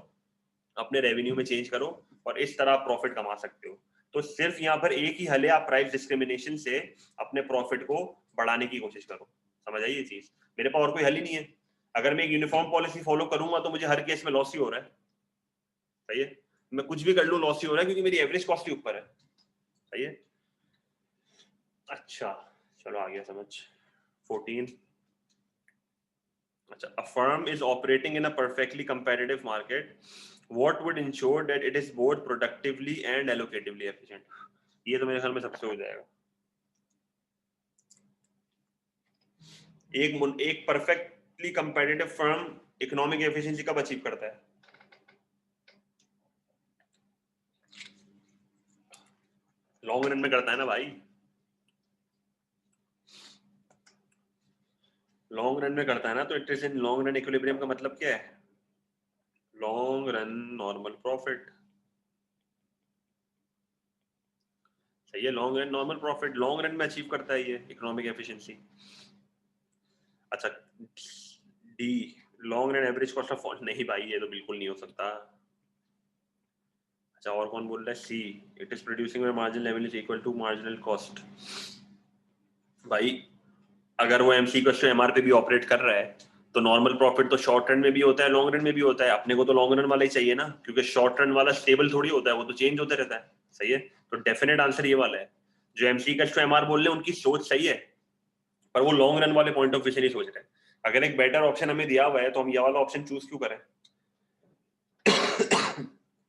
अपने रेवेन्यू में चेंज करो, और इस तरह आप प्रॉफिट कमा सकते हो। तो सिर्फ यहाँ पर एक ही हल है, आप प्राइस डिस्क्रिमिनेशन से अपने प्रॉफिट को बढ़ाने की कोशिश करो, समझ आई ये चीज। मेरे पास और कोई हल ही नहीं है, अगर मैं एक यूनिफॉर्म पॉलिसी फॉलो करूंगा तो मुझे हर केस में लॉस ही हो रहा है, सही है, मैं कुछ भी कर लूं लॉस ही हो रहा है क्योंकि मेरी एवरेज कॉस्ट ही ऊपर है, सही है। अच्छा चलो आ गया समझ। 14, अच्छा, a firm is operating in a perfectly competitive market, what would ensure that it is both productively and allocatively efficient? ये तो मेरे ख्याल में सबसे हो जाएगा। एक perfectly competitive firm economic efficiency कब अचीव करता है? लॉन्ग रन में करता है ना भाई, लॉन्ग रन में करता है ना, तो it is in long run equilibrium का मतलब क्या है? लॉन्ग रन नॉर्मल प्रॉफिट, सही है, long run normal profit, long run में अचीव करता है ये इकोनॉमिक एफिशिएंसी। अच्छा D, long run average cost of, नहीं भाई ये तो बिल्कुल नहीं हो सकता। अच्छा और कौन बोल रहा है? C, it is producing when marginal level is equal to marginal cost. भाई अगर वो MC इक्वल टू MR पे भी ऑपरेट कर रहा है तो नॉर्मल प्रॉफिट तो शॉर्ट रन में भी होता है, लॉन्ग रन में भी होता है, अपने को तो लॉन्ग रन वाला ही चाहिए ना, क्योंकि शॉर्ट रन वाला स्टेबल थोड़ी होता है, वो तो चेंज होता रहता है, सही है। तो डेफिनेट आंसर ये वाला है। जो MC इक्वल टू MR बोल रहे हैं उनकी सोच सही है, पर वो लॉन्ग रन वाले पॉइंट ऑफ व्यू से नहीं सोच रहे। अगर एक बेटर ऑप्शन हमें दिया हुआ है तो हम ये वाला ऑप्शन चूज क्यों करें?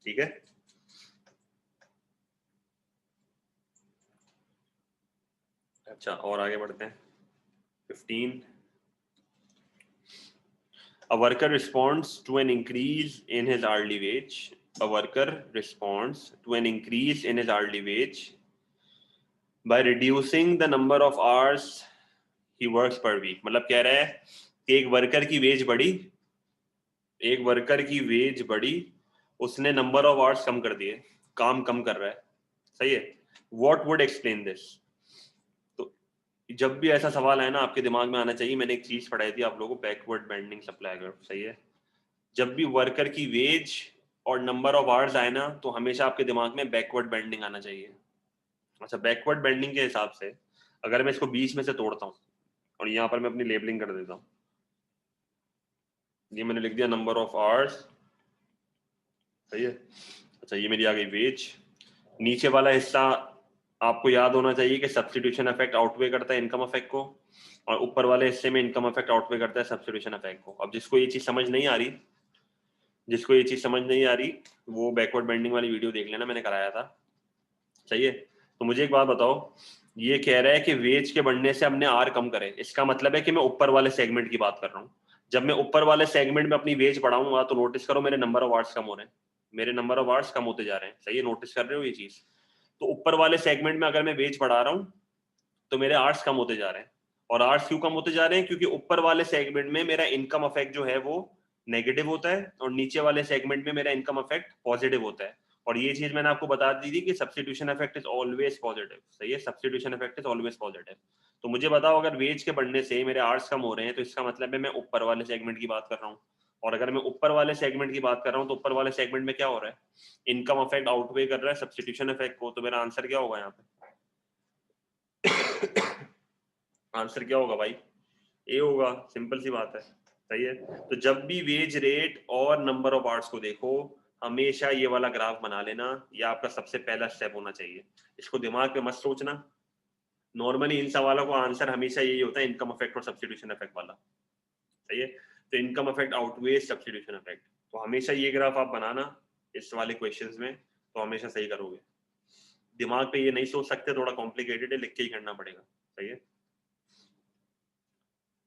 ठीक है, अच्छा और आगे बढ़ते हैं। 15, a worker responds to an increase in his hourly wage, a worker responds to an increase in his hourly wage by reducing the number of hours he works per week। मतलब कह रहा है कि एक वर्कर की वेज बढ़ी, एक वर्कर की वेज बढ़ी, उसने नंबर ऑफ आवर्स कम कर दिए, काम कम कर रहा है, सही है। What would explain this? तो जब भी ऐसा सवाल आए ना आपके दिमाग में आना चाहिए, मैंने एक चीज पढ़ाई थी आप लोगों को, बैकवर्ड बेंडिंग सप्लाई कर्व, सही है। जब भी वर्कर की वेज और नंबर ऑफ आवर्स आए ना तो हमेशा आपके दिमाग में बैकवर्ड बेंडिंग आना चाहिए। अच्छा बैकवर्ड बेंडिंग के हिसाब से अगर मैं इसको बीच में से तोड़ता हूँ और यहाँ पर मैं अपनी लेबलिंग कर देता हूँ, ये मैंने लिख दिया नंबर ऑफ आवर्स, सही है। अच्छा ये मेरी आ गई वेज, नीचे वाला हिस्सा आपको याद होना चाहिए कि सब्स्टिट्यूशन इफेक्ट आउटवे करता है इनकम इफेक्ट को, और ऊपर वाले हिस्से में इनकम इफेक्ट आउटवे करता है सब्स्टिट्यूशन इफेक्ट को। अब जिसको ये चीज समझ नहीं आ रही जिसको ये चीज समझ नहीं आ रही वो बैकवर्ड बेंडिंग वाली वीडियो देख लेना, मैंने कराया था। सही है। तो मुझे एक बात बताओ, ये कह रहा है कि वेज के बढ़ने से हमने आर कम करे, इसका मतलब है कि मैं ऊपर वाले सेगमेंट की बात कर रहा हूँ। जब मैं ऊपर वाले सेगमेंट में अपनी वेज बढ़ाऊंगा तो नोटिस करो मेरे नंबर ऑफ आवर्स कम हो रहे हैं, मेरे नंबर ऑफ आवर्स कम होते जा रहे हैं। सही है, नोटिस कर रहे हो ये चीज? तो ऊपर वाले सेगमेंट में अगर मैं वेज बढ़ा रहा हूँ तो मेरे आवर्स कम होते जा रहे हैं। और आवर्स क्यों कम होते जा रहे हैं? क्योंकि ऊपर वाले सेगमेंट में मेरा इनकम अफेक्ट जो है वो नेगेटिव होता है और नीचे वाले सेगमेंट में मेरा इनकम अफेक्ट पॉजिटिव होता है। और ये चीज मैंने आपको बता दी थी कि substitution effect is always positive. सही है, substitution effect is always positive. तो मुझे बताओ, अगर वेज के बढ़ने से मेरे आवर्स कम हो रहे हैं तो इसका मतलब है मैं ऊपर वाले सेगमेंट की बात कर रहा हूँ। और अगर मैं ऊपर वाले सेगमेंट की बात कर रहा हूँ तो ऊपर वाले सेगमेंट में क्या हो रहा है? इनकम अफेक्ट आउटवे कर रहा है सब्स्टिट्यूशन इफेक्ट को। तो मेरा आंसर क्या होगा यहाँ पे? आंसर क्या होगा भाई? ए होगा, सिंपल सी बात है। सही है। तो जब भी वेज रेट और नंबर ऑफ आवर्स को देखो, हमेशा ये वाला ग्राफ बना लेना, ये आपका सबसे पहला स्टेप होना चाहिए। इसको दिमाग में मत सोचना, नॉर्मली इन सवालों का आंसर हमेशा यही होता है, इनकम अफेक्ट और सब्स्टिट्यूशन इफेक्ट वाला। सही है। तो income affect outweighs substitution effect, तो हमेशा ये ग्राफ आप बनाना इस वाले क्वेश्चंस में, तो हमेशा सही करोगे। दिमाग पे ये नहीं सोच सकते, थोड़ा कॉम्प्लिकेटेड है, लिख के ही करना पड़ेगा। सही है,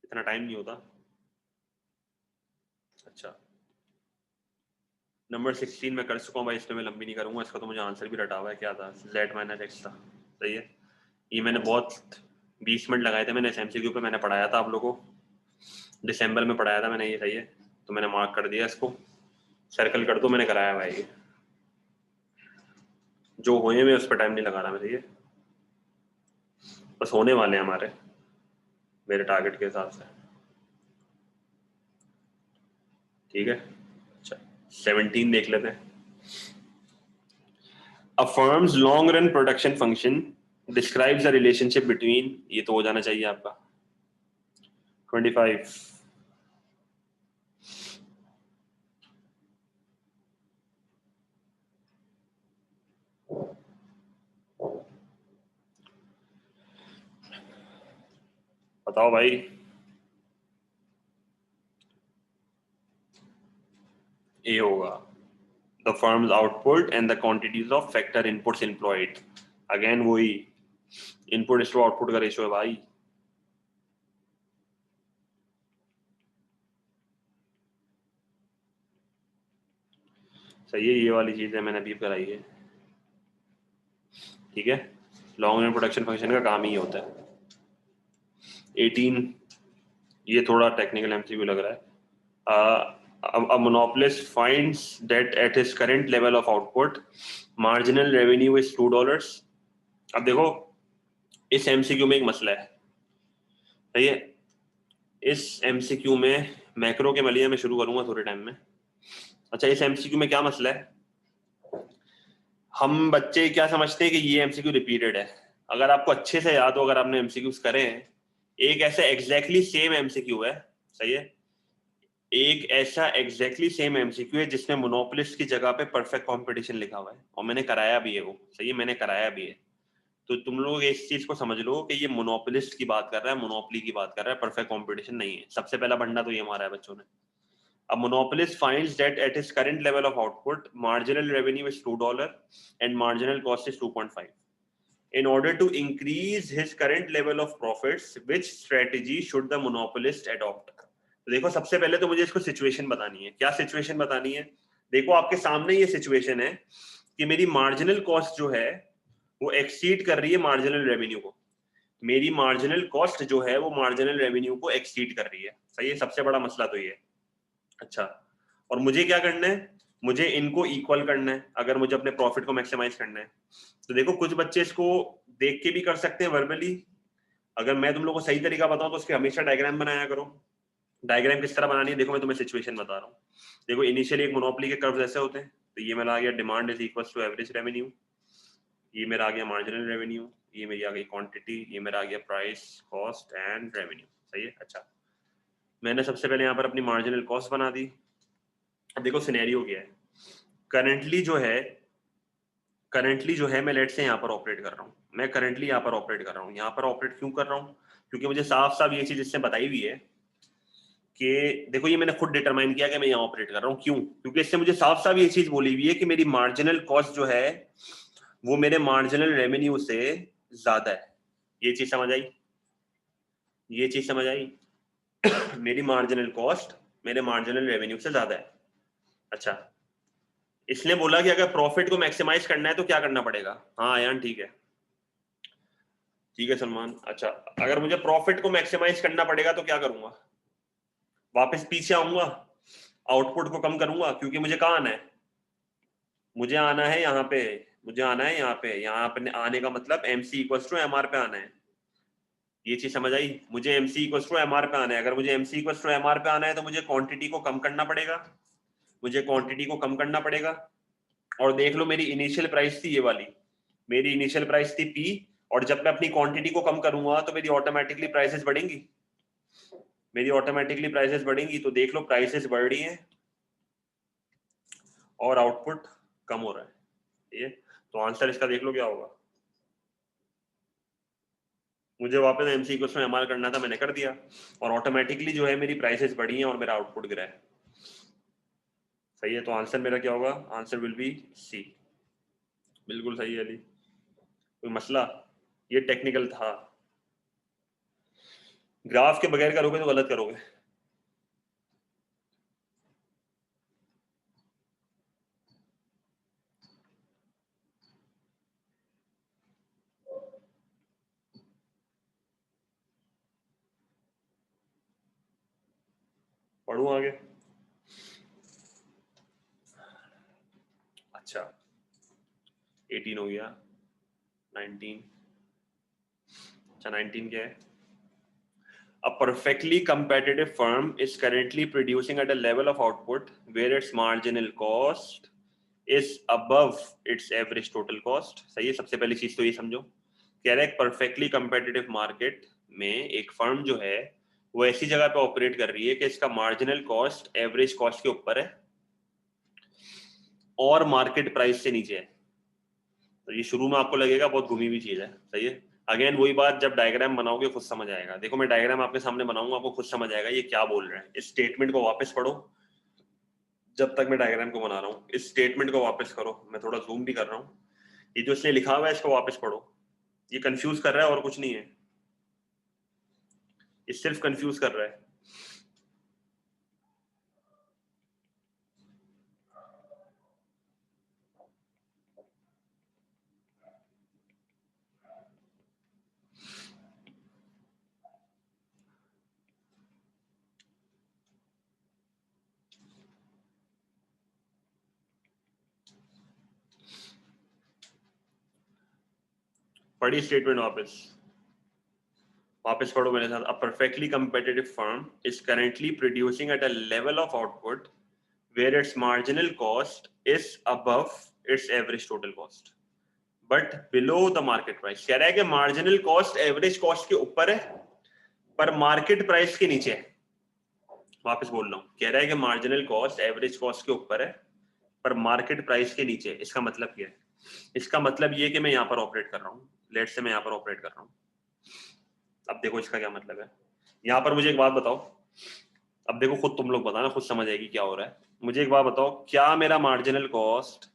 इतना टाइम नहीं होता। अच्छा, नंबर 16 में कर चुका हूँ भाई, इसमें मैं लंबी नहीं करूंगा। इसका तो मुझे आंसर भी रटा हुआ है, क्या था? z माइनस एक्स था। सही है। ये मैंने बहुत 20 मिनट लगाए थे मैंने इस MCQ पे, मैंने पढ़ाया था आप लोगों को, दिसंबर में पढ़ाया था मैंने ये। सही है, तो मैंने मार्क कर दिया, इसको सर्कल कर दो, मैंने कराया भाई ये। जो हुए मैं उस पर टाइम नहीं लगा रहा मैं। सही है, बस होने वाले हैं हमारे, मेरे टारगेट के हिसाब से। ठीक है। अच्छा, 17 देख लेते हैं। A firm's long run production function describes the relationship between, ये तो हो जाना चाहिए आपका 25। बताओ भाई। ए होगा, the firm's output and the quantities of factor inputs employed। Again वही इनपुट इस आउटपुट का रेशियो है भाई। सही है, ये वाली चीज है मैंने अभी कराई है। ठीक है, लॉन्ग रन प्रोडक्शन फंक्शन का काम ही होता है। 18, ये थोड़ा टेक्निकल MCQ लग रहा है। A monopolist finds that at his current level of output, marginal revenue is $2। अब देखो, इस MCQ में एक मसला है। सही है, इस MCQ में मैक्रो के मलिया में शुरू करूंगा थोड़े टाइम में। अच्छा, इस MCQ में क्या मसला है? हम बच्चे क्या समझते हैं कि ये MCQ रिपीटेड है। अगर आपको अच्छे से याद हो, अगर आपने MCQs करे हैं, एक ऐसा एग्जैक्टली सेम MCQ है। सही है, एक ऐसा एग्जैक्टली सेम MCQ है जिसमें मोनोपोलिस्ट की जगह पे परफेक्ट कंपटीशन लिखा हुआ है, और मैंने कराया भी है वो। सही है, मैंने कराया भी है। तो तुम लोग इस चीज को समझ लो कि ये मोनोपोलिस्ट की बात कर रहा है, मोनोपोली की बात कर रहा है, परफेक्ट कंपटीशन नहीं है। सबसे पहला बंडा तो ये मारा है बच्चों ने। A monopolist finds that at his current level of output, marginal revenue is $2 and marginal cost is 2.5. In order to increase his current level of profits, which strategy should the monopolist adopt? तो देखो, सबसे पहले तो मुझे इसको सिचुएशन बतानी है। क्या सिचुएशन बतानी है? देखो, आपके सामने ये सिचुएशन है कि मेरी मार्जिनल कॉस्ट जो है वो एक्सीड कर रही है मार्जिनल रेवेन्यू को। मेरी मार्जिनल कॉस्ट जो है वो मार्जिनल रेवेन्यू को एक्सीड कर रही है। सही है, सबसे बड़ा मसला तो ये है। अच्छा, और मुझे क्या करना है? मुझे इनको इक्वल करना है अगर मुझे अपने प्रॉफिट को मैक्सिमाइज करना है। तो देखो, कुछ बच्चे इसको देख के भी कर सकते हैं वर्बली। अगर मैं तुम लोग को सही तरीका बताऊं तो उसके हमेशा डायग्राम बनाया करो। डायग्राम किस तरह बनानी है देखो, मैं तुम्हें सिचुएशन बता रहा हूँ। देखो, इनिशियली एक मोनोपोली के कर्व्स ऐसे होते हैं। तो ये मेरा आ गया demand is equal to average revenue, ये मेरा आ गया मार्जिनल रेवेन्यू, ये मेरी आ गई क्वांटिटी, ये मेरा आ गया प्राइस कॉस्ट एंड रेवेन्यू। सही है। अच्छा, मैंने सबसे पहले यहाँ पर अपनी मार्जिनल कॉस्ट बना दी। अब देखो सिनेरियो क्या है। करंटली जो है मैं लेट से यहाँ पर ऑपरेट कर रहा हूँ। मैं करंटली यहाँ पर ऑपरेट कर रहा हूँ। यहाँ पर ऑपरेट क्यों कर रहा हूँ? क्योंकि मुझे साफ साफ ये चीज इससे बताई हुई है कि देखो ये मैंने खुद डिटरमाइन किया कि मैं यहाँ ऑपरेट कर रहा हूँ। क्यों? क्योंकि इससे मुझे साफ साफ ये चीज बोली हुई है कि मेरी मार्जिनल कॉस्ट जो है वो मेरे मार्जिनल रेवेन्यू से ज्यादा है। ये चीज समझ आई? ये चीज समझ आई? मेरी मार्जिनल कॉस्ट मेरे मार्जिनल रेवेन्यू से ज्यादा है। अच्छा, इसने बोला कि अगर प्रॉफिट को मैक्सिमाइज करना है तो क्या करना पड़ेगा? हाँ यार ठीक है, ठीक है सलमान। अच्छा, अगर मुझे प्रॉफिट को मैक्सिमाइज करना पड़ेगा तो क्या करूंगा? वापस पीछे आऊंगा, आउटपुट को कम करूंगा, क्योंकि मुझे कहाँ आना है? मुझे आना है यहाँ पे, मुझे आना है यहाँ पे। यहाँ पे आने का मतलब MC इक्वल्स टू MR पे आना है। ये चीज समझ आई? मुझे MC इक्वल्स टू MR पे आना है। अगर मुझे MC इक्वल्स टू MR पे आना है तो मुझे क्वांटिटी को कम करना पड़ेगा, मुझे क्वांटिटी को कम करना पड़ेगा। और देख लो मेरी इनिशियल प्राइस थी ये वाली, मेरी इनिशियल प्राइस थी P, और जब मैं अपनी क्वांटिटी को कम करूंगा तो मेरी ऑटोमेटिकली प्राइसेस बढ़ेंगी, मेरी ऑटोमेटिकली प्राइसेस बढ़ेंगी। तो देख लो प्राइसेस बढ़ रही हैं और आउटपुट कम हो रहा है। ये तो आंसर इसका देख लो क्या होगा। मुझे वापस MC को उसमें MR करना था, मैंने कर दिया, और ऑटोमेटिकली जो है मेरी प्राइसेस बढ़ी हैं और मेरा आउटपुट गिरा है। सही है, तो आंसर मेरा क्या होगा? Answer will be C। बिल्कुल सही है अली, कोई मसला? ये टेक्निकल था। ग्राफ के बगैर करोगे तो गलत करोगे। पढ़ूं आगे? अच्छा, 18 हो गया, 19। अच्छा 19 क्या है? A perfectly competitive firm is currently producing at a level of output where its marginal cost is above its average total cost। सही है, सबसे पहली चीज तो ये समझो। कह रहा है परफेक्टली कंपेटिटिव मार्केट में एक फर्म जो है वो ऐसी जगह पे ऑपरेट कर रही है कि इसका मार्जिनल कॉस्ट एवरेज कॉस्ट के ऊपर है और मार्केट प्राइस से नीचे है। तो ये शुरू में आपको लगेगा बहुत घूमी हुई चीज है, सही है। अगेन वही बात, जब डायग्राम बनाओगे खुद समझ आएगा। देखो मैं डायग्राम आपके सामने बनाऊंगा, आपको खुद समझ आएगा ये क्या बोल रहे हैं। इस स्टेटमेंट को वापस पढ़ो जब तक मैं डायग्राम को बना रहा हूँ। इस स्टेटमेंट को वापस करो, मैं थोड़ा जूम भी कर रहा हूँ। ये जो इसने लिखा हुआ है इसको वापस पढ़ो। ये कंफ्यूज कर रहा है और कुछ नहीं है, ये सिर्फ कंफ्यूज कर रहा है। पढ़ी स्टेटमेंट वापस, वापस पढ़ो मेरे साथ। A perfectly competitive firm is currently producing at a level of output where its marginal cost is above its average total cost but below the market price. कह रहा है कि मार्जिनल कॉस्ट एवरेज कॉस्ट के ऊपर है पर मार्केट प्राइस के नीचे है। वापस बोल रहा हूँ, कह रहा है कि मार्जिनल कॉस्ट एवरेज कॉस्ट के ऊपर है पर मार्केट प्राइस के नीचे। इसका मतलब क्या है? इसका मतलब ये कि मैं यहाँ पर ऑपरेट कर रहा हूँ, लेट से मैं यहाँ पर ऑपरेट कर रहा हूँ। अब देखो इसका क्या मतलब है। यहाँ पर मुझे एक बात बताओ, अब देखो खुद तुम लोग बताना, खुद समझ आएगी क्या हो रहा है। मुझे एक बात बताओ, क्या मेरा मार्जिनल कॉस्ट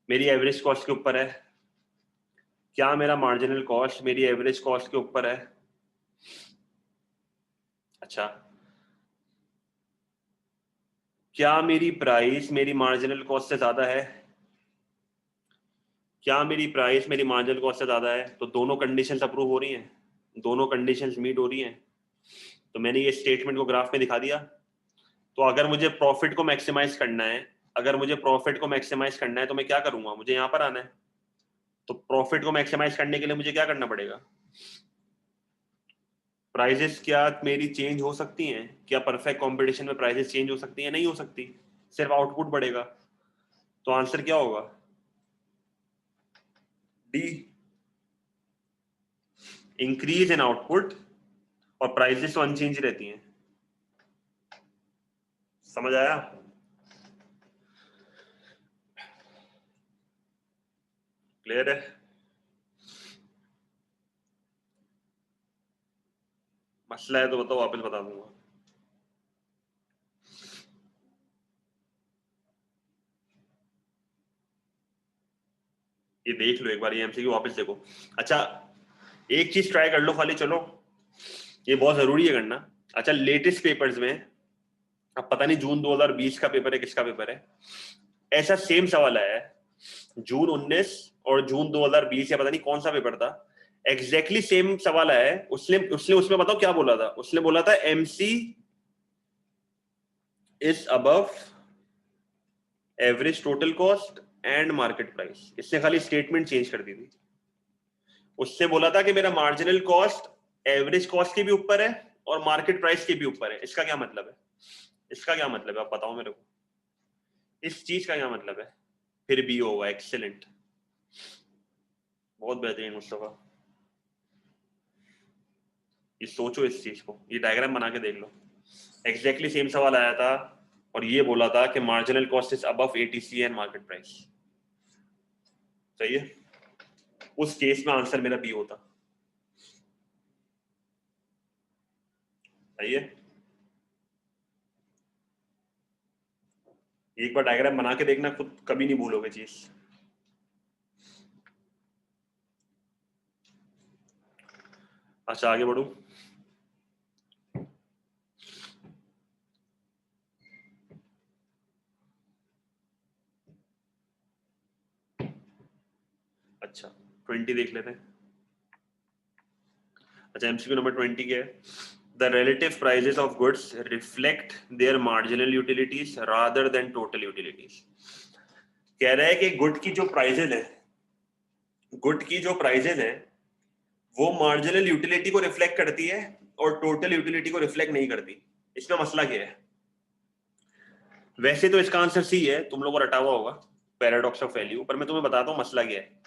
मेरी एवरेज कॉस्ट के ऊपर है? क्या मेरा मार्जिनल कॉस्ट मेरी एवरेज कॉस्ट के ऊपर है? अच्छा, क्या मेरी प्राइस मेरी मार्जिनल कॉस्ट से ज्यादा है? क्या मेरी प्राइस मेरी मार्जिनल कॉस्ट से ज्यादा है? तो दोनों कंडीशंस अप्रूव हो रही हैं, दोनों कंडीशंस मीट हो रही हैं। तो मैंने ये स्टेटमेंट को ग्राफ में दिखा दिया। तो अगर मुझे प्रॉफिट को मैक्सिमाइज करना है, अगर मुझे प्रॉफिट को मैक्सिमाइज करना है तो मैं क्या करूंगा? मुझे यहाँ पर आना है। तो प्रॉफिट को मैक्सिमाइज करने के लिए मुझे क्या करना पड़ेगा? प्राइजेस क्या मेरी चेंज हो सकती हैं? क्या परफेक्ट कंपटीशन में प्राइजेस चेंज हो सकती हैं? नहीं हो सकती, सिर्फ आउटपुट बढ़ेगा। तो आंसर क्या होगा? डी, इंक्रीज इन आउटपुट और प्राइजेस तो अनचेंज रहती हैं। समझ आया? क्लियर है? मसला है तो बताओ, वापस बता दूंगा। ये देख लो एक बार, ये एमसीक्यू वापस देखो। अच्छा एक चीज ट्राई कर लो खाली, चलो ये बहुत जरूरी है करना। अच्छा लेटेस्ट पेपर्स में, अब पता नहीं जून 2020 का पेपर है किसका पेपर है, ऐसा सेम सवाल आया है जून 19 और जून 2020 या पता नहीं कौन सा पेपर था, एग्जैक्टली सेम सवाल आया है। उसने उसने उसमें बताओ क्या बोला था, उसने बोला था MC is above average total cost and market price. इसने खाली स्टेटमेंट चेंज कर दी थी। उससे बोला था कि मेरा मार्जिनल कॉस्ट एवरेज कॉस्ट के भी ऊपर है और मार्केट प्राइस के भी ऊपर है। इसका क्या मतलब है, इसका क्या मतलब है आप बताओ मेरे को, इस चीज का क्या मतलब है? फिर भी होगा, एक्सेलेंट, बहुत बेहतरीन मुस्तफा। ये सोचो इस चीज को, ये डायग्राम बना के देख लो। एग्जैक्टली सेम सवाल आया था और ये बोला था कि marginal cost is above ATC and market price. सही है, उस केस में आंसर मेरा बी होता। सही है, एक बार डायग्राम बना के देखना, खुद कभी नहीं भूलोगे चीज। अच्छा आगे बढ़ू। अच्छा 20 देख लेते हैं। अच्छा एमसीक्यू नंबर 20 क्या है? The relative prices of goods reflect their marginal utilities rather than total utilities. कह रहा है कि गुड की जो प्राइजेज है, गुड की जो प्राइजेज है वो मार्जिनल यूटिलिटी को रिफ्लेक्ट करती है और टोटल यूटिलिटी को रिफ्लेक्ट नहीं करती। इसमें मसला क्या है? वैसे तो इसका आंसर सी है, तुम लोगों को रटा हुआ होगा, पैराडॉक्स ऑफ वैल्यू। पर मैं तुम्हें बताता हूँ मसला क्या है।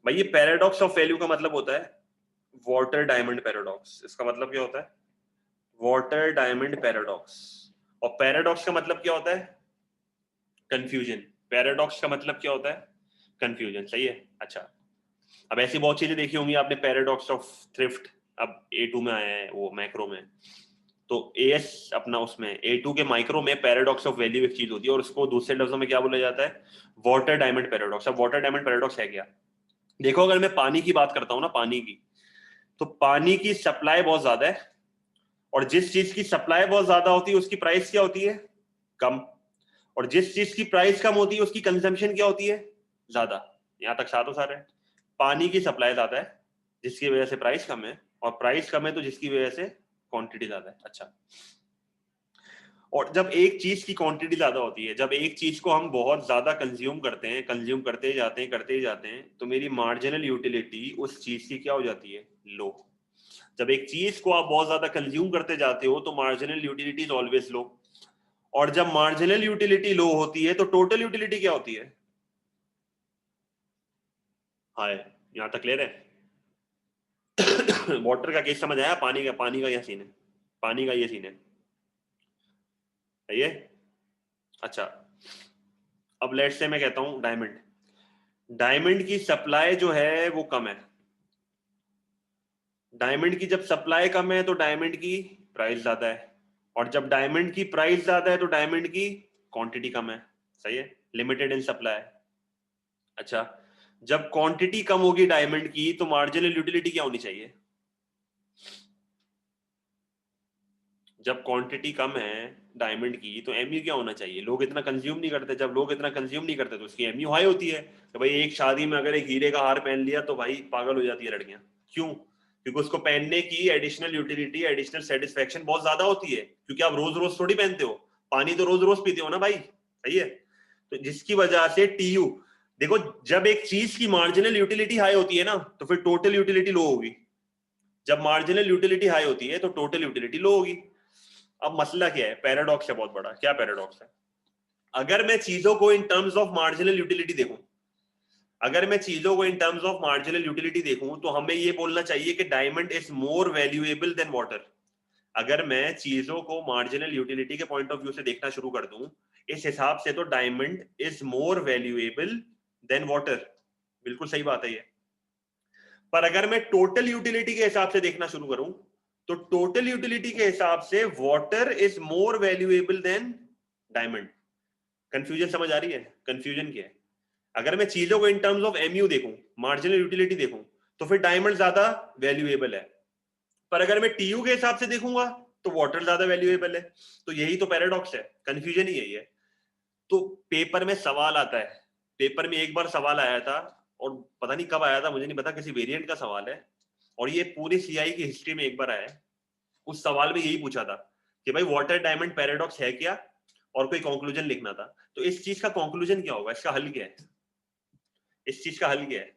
भाई ये पैराडॉक्स ऑफ वैल्यू का मतलब होता है वाटर डायमंड पैराडॉक्स। इसका मतलब क्या होता है? Water diamond paradox. और पैराडॉक्स का मतलब क्या होता है? कंफ्यूजन। पैराडॉक्स का मतलब क्या होता है? कंफ्यूजन। सही है। अच्छा अब ऐसी बहुत चीजें देखी होंगी आपने, पैराडॉक्स ऑफ थ्रिफ्ट अब A2 में आया है, वो मैक्रो में। तो AS अपना उसमें A2 के माइक्रो में पैराडॉक्स ऑफ वैल्यू एक चीज होती है और उसको दूसरे लफ्जों में क्या बोला जाता है? Water diamond paradox. अब वाटर डायमंड पैराडॉक्स है क्या? देखो अगर मैं पानी की बात करता हूँ ना, पानी की, तो पानी की सप्लाई बहुत ज्यादा है और जिस चीज की सप्लाई बहुत ज्यादा होती है उसकी प्राइस क्या होती है? कम। और जिस चीज की प्राइस कम होती है उसकी कंजम्पशन क्या होती है? ज्यादा। यहां तक साथ हो सारे? पानी की सप्लाई ज्यादा है जिसकी वजह से प्राइस कम है, और प्राइस कम है तो जिसकी वजह से क्वांटिटी ज्यादा है। अच्छा और जब एक चीज की क्वांटिटी ज्यादा होती है, जब एक चीज को हम बहुत ज्यादा कंज्यूम करते हैं, कंज्यूम करते ही जाते हैं, तो मेरी मार्जिनल यूटिलिटी उस चीज की क्या हो जाती है? लो। जब एक चीज को आप बहुत ज्यादा कंज्यूम करते जाते हो तो मार्जिनल यूटिलिटी इज ऑलवेज लो। और जब मार्जिनल यूटिलिटी लो होती है तो टोटल यूटिलिटी क्या होती है? हाय, यहां तक क्लियर है? वाटर का केस समझ आया? पानी का यह सीन है, पानी का ये सीन है। सही है। अच्छा अब लेट्स से मैं कहता हूं डायमंड, डायमंड की सप्लाई जो है वो कम है। डायमंड की जब सप्लाई कम है तो डायमंड की प्राइस ज्यादा है, और जब डायमंड की प्राइस ज्यादा है तो डायमंड की क्वांटिटी कम है। सही है, लिमिटेड इन सप्लाई। अच्छा जब क्वांटिटी कम होगी डायमंड की तो मार्जिनल यूटिलिटी क्या होनी चाहिए? जब क्वांटिटी कम है डायमंड की तो एमयू क्या होना चाहिए? लोग इतना कंज्यूम नहीं करते, जब लोग इतना कंज्यूम नहीं करते तो उसकी एमयू हाई होती है। तो भाई एक शादी में अगर एक हीरे का हार पहन लिया तो भाई पागल हो जाती है लड़कियां। क्यों? क्योंकि उसको पहनने की एडिशनल यूटिलिटी, एडिशनल सेटिस्फेक्शन बहुत ज्यादा होती है, क्योंकि आप रोज रोज थोड़ी पहनते हो, पानी तो रोज रोज पीते हो ना भाई। सही है, तो जिसकी वजह से टीयू, देखो जब एक चीज की मार्जिनल यूटिलिटी हाई होती है ना तो फिर टोटल यूटिलिटी लो होगी। जब मार्जिनल यूटिलिटी हाई होती है तो टोटल यूटिलिटी लो होगी। अब मसला क्या है? पैराडॉक्स है बहुत बड़ा। क्या पैराडॉक्स है? अगर मैं चीजों को in terms of marginal utility देखूं, अगर मैं चीजों को in terms of marginal utility देखूं तो हमें ये बोलना चाहिए कि diamond is more valuable then water. अगर मैं चीजों को मार्जिनल यूटिलिटी के पॉइंट ऑफ व्यू से देखना शुरू कर दूं इस हिसाब से, तो diamond is more valuable then water. बिल्कुल सही बात है ये। पर अगर मैं टोटल यूटिलिटी के हिसाब से देखना शुरू करूं तो टोटल यूटिलिटी के हिसाब से water is more valuable then diamond. Confusion समझ आ रही है? कंफ्यूजन क्या है? अगर मैं चीजों को इन टर्म्स ऑफ एमयू देखूं, मार्जिनल यूटिलिटी देखूं, तो फिर डायमंड ज्यादा वैल्यूएबल है। पर अगर मैं टीयू के हिसाब से देखूंगा तो वाटर ज्यादा वैल्यूएबल है। तो यही तो पैराडॉक्स है, कंफ्यूजन ही यही है। तो पेपर में सवाल आता है, पेपर में एक बार सवाल आया था, और पता नहीं कब आया था, मुझे नहीं पता, किसी वेरिएंट का सवाल है, और ये पूरी सीआई की हिस्ट्री में एक बार आया है। उस सवाल में यही पूछा था कि भाई वाटर डायमंड पैराडॉक्स है क्या, और कोई कंक्लूजन लिखना था। तो इस चीज का कंक्लूजन क्या होगा, इसका हल क्या है? इस चीज का हल क्या है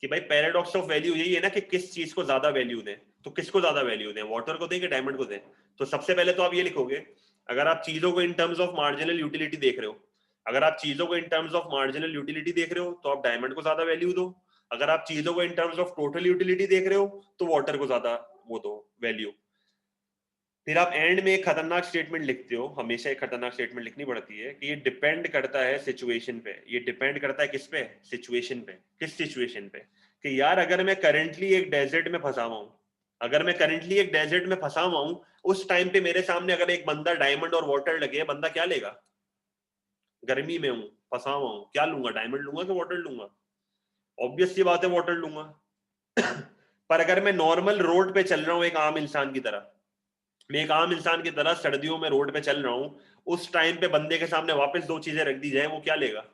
कि भाई पैराडॉक्स ऑफ वैल्यू यही है ना कि किस चीज को ज्यादा वैल्यू दें। तो किसको ज्यादा वैल्यू दें, वाटर को दें कि डायमंड को दें? तो सबसे पहले तो आप ये लिखोगे, अगर आप चीजों को in terms of marginal utility देख रहे हो, अगर आप चीजों को in terms of marginal utility देख रहे हो तो आप डायमंड को ज्यादा वैल्यू दो। अगर आप चीजों को in terms of total utility देख रहे हो तो वाटर को ज्यादा वो दो वैल्यू। फिर आप एंड में एक खतरनाक स्टेटमेंट लिखते हो, हमेशा एक खतरनाक स्टेटमेंट लिखनी पड़ती है कि ये डिपेंड करता है सिचुएशन पे। ये डिपेंड करता है किस पे? सिचुएशन पे। किस सिचुएशन पे? कि यार अगर मैं करंटली एक डेजर्ट में फंसा हुआ हूं, अगर मैं करंटली एक डेजर्ट में फंसा हुआ हूं, उस टाइम पे मेरे सामने अगर एक बंदा डायमंड और वाटर लगे, बंदा क्या लेगा? गर्मी में हूं, फंसा हुआ हूं, क्या लूंगा? डायमंड लूंगा कि वाटर लूंगा? ऑब्वियस सी बात है, वाटर लूंगा। पर अगर मैं नॉर्मल रोड पे चल रहा हूं एक आम इंसान की तरह, मैं एक आम इंसान की तरह सर्दियों में रोड पे चल रहा हूं, उस टाइम पे बंदे के सामने वापस दो चीजें रख दी जाए, वो क्या लेगा?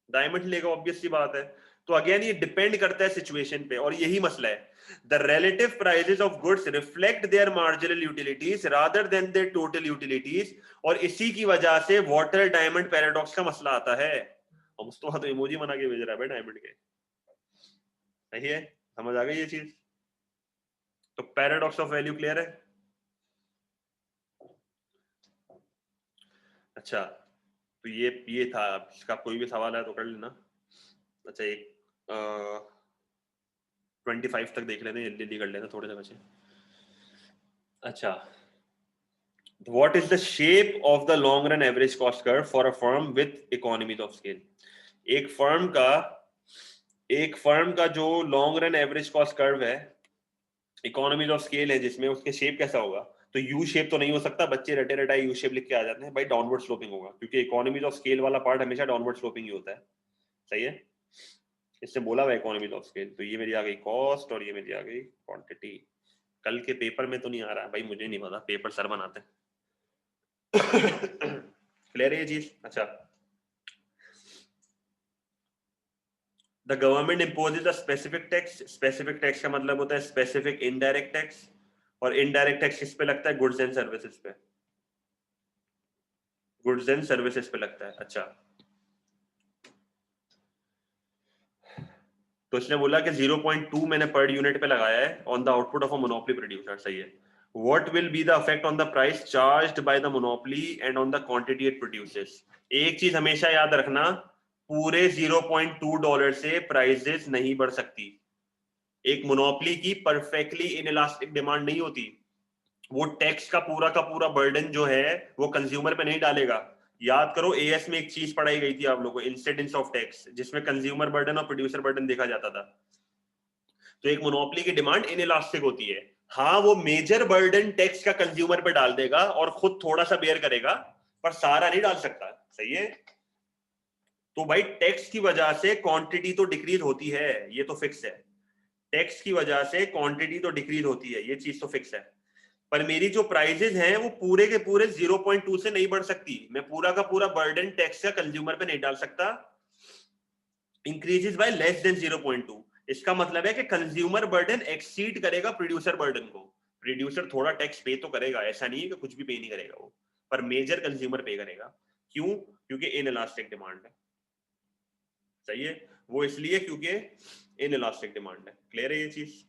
डायमंड लेगा, ऑब्वियस सी बात है। तो अगेन ये डिपेंड करता है सिचुएशन पे, और यही मसला है। The relative prices of goods reflect their marginal utilities rather than their total utilities, और इसी की वजह से वाटर डायमंड पैराडॉक्स का मसला आता है। और मुस्तफा तो इमोजी बना के भेज रहा है भाई डायमंड के। सही है, समझ आ गई ये चीज? तो पैराडॉक्स ऑफ वैल्यू क्लियर है? अच्छा, तो ये था। इसका कोई भी सवाल है तो कर लेना। अच्छा, एक 25 तक देख लेते हैं, जल्दी जल्दी कर लेते हैं, थोड़े से बचे। अच्छा, what is the shape of the long run average cost curve for a firm with economies of scale? एक फर्म का जो long run average cost curve है, इकोनॉमीज ऑफ स्केल है जिसमें, उसके शेप कैसा होगा? तो यू शेप तो नहीं हो सकता, बच्चे रटे रटाई यू शेप लिख के आ जाते हैं भाई, डाउनवर्ड स्लोपिंग होगा, क्योंकि इकोनॉमीज ऑफ स्केल वाला पार्ट हमेशा डाउनवर्ड स्लोपिंग ही होता है। सही है, इससे बोला हुआ इकोनॉमीज ऑफ स्केल। तो ये मेरी आ गई कॉस्ट और ये मेरी आ गई क्वांटिटी। कल के पेपर में तो नहीं आ रहा भाई, मुझे नहीं पता, पेपर सर बनाते हैं। क्लियर है ये चीज? अच्छा, the government imposes a specific tax. Specific tax का मतलब होता है स्पेसिफिक इनडायरेक्ट टैक्स, और इनडायरेक्ट टैक्स किस पे लगता है? गुड्स एंड सर्विसेज पे। गुड्स एंड सर्विसेज पे लगता है। अच्छा, तो इसने बोला कि 0.2 मैंने पर यूनिट पे लगाया है on the output of a monopoly producer. सही है। What will be the effect on the price charged by the monopoly and on the quantity it produces? एक चीज हमेशा याद रखना, पूरे $0.2 से प्राइसेस नहीं बढ़ सकती। एक मोनोपोली की परफेक्टली इनइलास्टिक डिमांड नहीं होती। वो टैक्स का पूरा बर्डन जो है वो कंज्यूमर पे नहीं डालेगा। याद करो, एएस में एक चीज पढ़ाई गई थी आप लोगों को, इंसिडेंस ऑफ टैक्स, जिसमें कंज्यूमर बर्डन और प्रोड्यूसर बर्डन देखा जाता था। तो एक मोनोपोली की डिमांड इनइलास्टिक होती है। हाँ, वो मेजर बर्डन टैक्स का कंज्यूमर पे डाल देगा और खुद थोड़ा सा बेयर करेगा, पर सारा नहीं डाल सकता। सही है। तो भाई टैक्स की वजह से क्वांटिटी तो डिक्रीज होती है, ये तो फिक्स है। टैक्स की वजह से क्वांटिटी तो डिक्रीज होती है, ये चीज तो फिक्स है। पर मेरी जो प्राइजेज हैं वो पूरे के पूरे 0.2 से नहीं बढ़ सकती। मैं पूरा का पूरा बर्डन टैक्स का कंज्यूमर पे नहीं डाल सकता। इंक्रीजेस बाय लेस देन 0.2, इसका मतलब है कि कंज्यूमर बर्डन एक्सीड करेगा प्रोड्यूसर बर्डन को। प्रोड्यूसर थोड़ा टैक्स पे तो करेगा, ऐसा नहीं है कि कुछ भी पे नहीं करेगा वो, पर मेजर कंज्यूमर पे करेगा। क्यों? क्योंकि इनइलास्टिक डिमांड है। सही है, वो इसलिए क्योंकि इनइलास्टिक डिमांड है। क्लियर है ये चीज?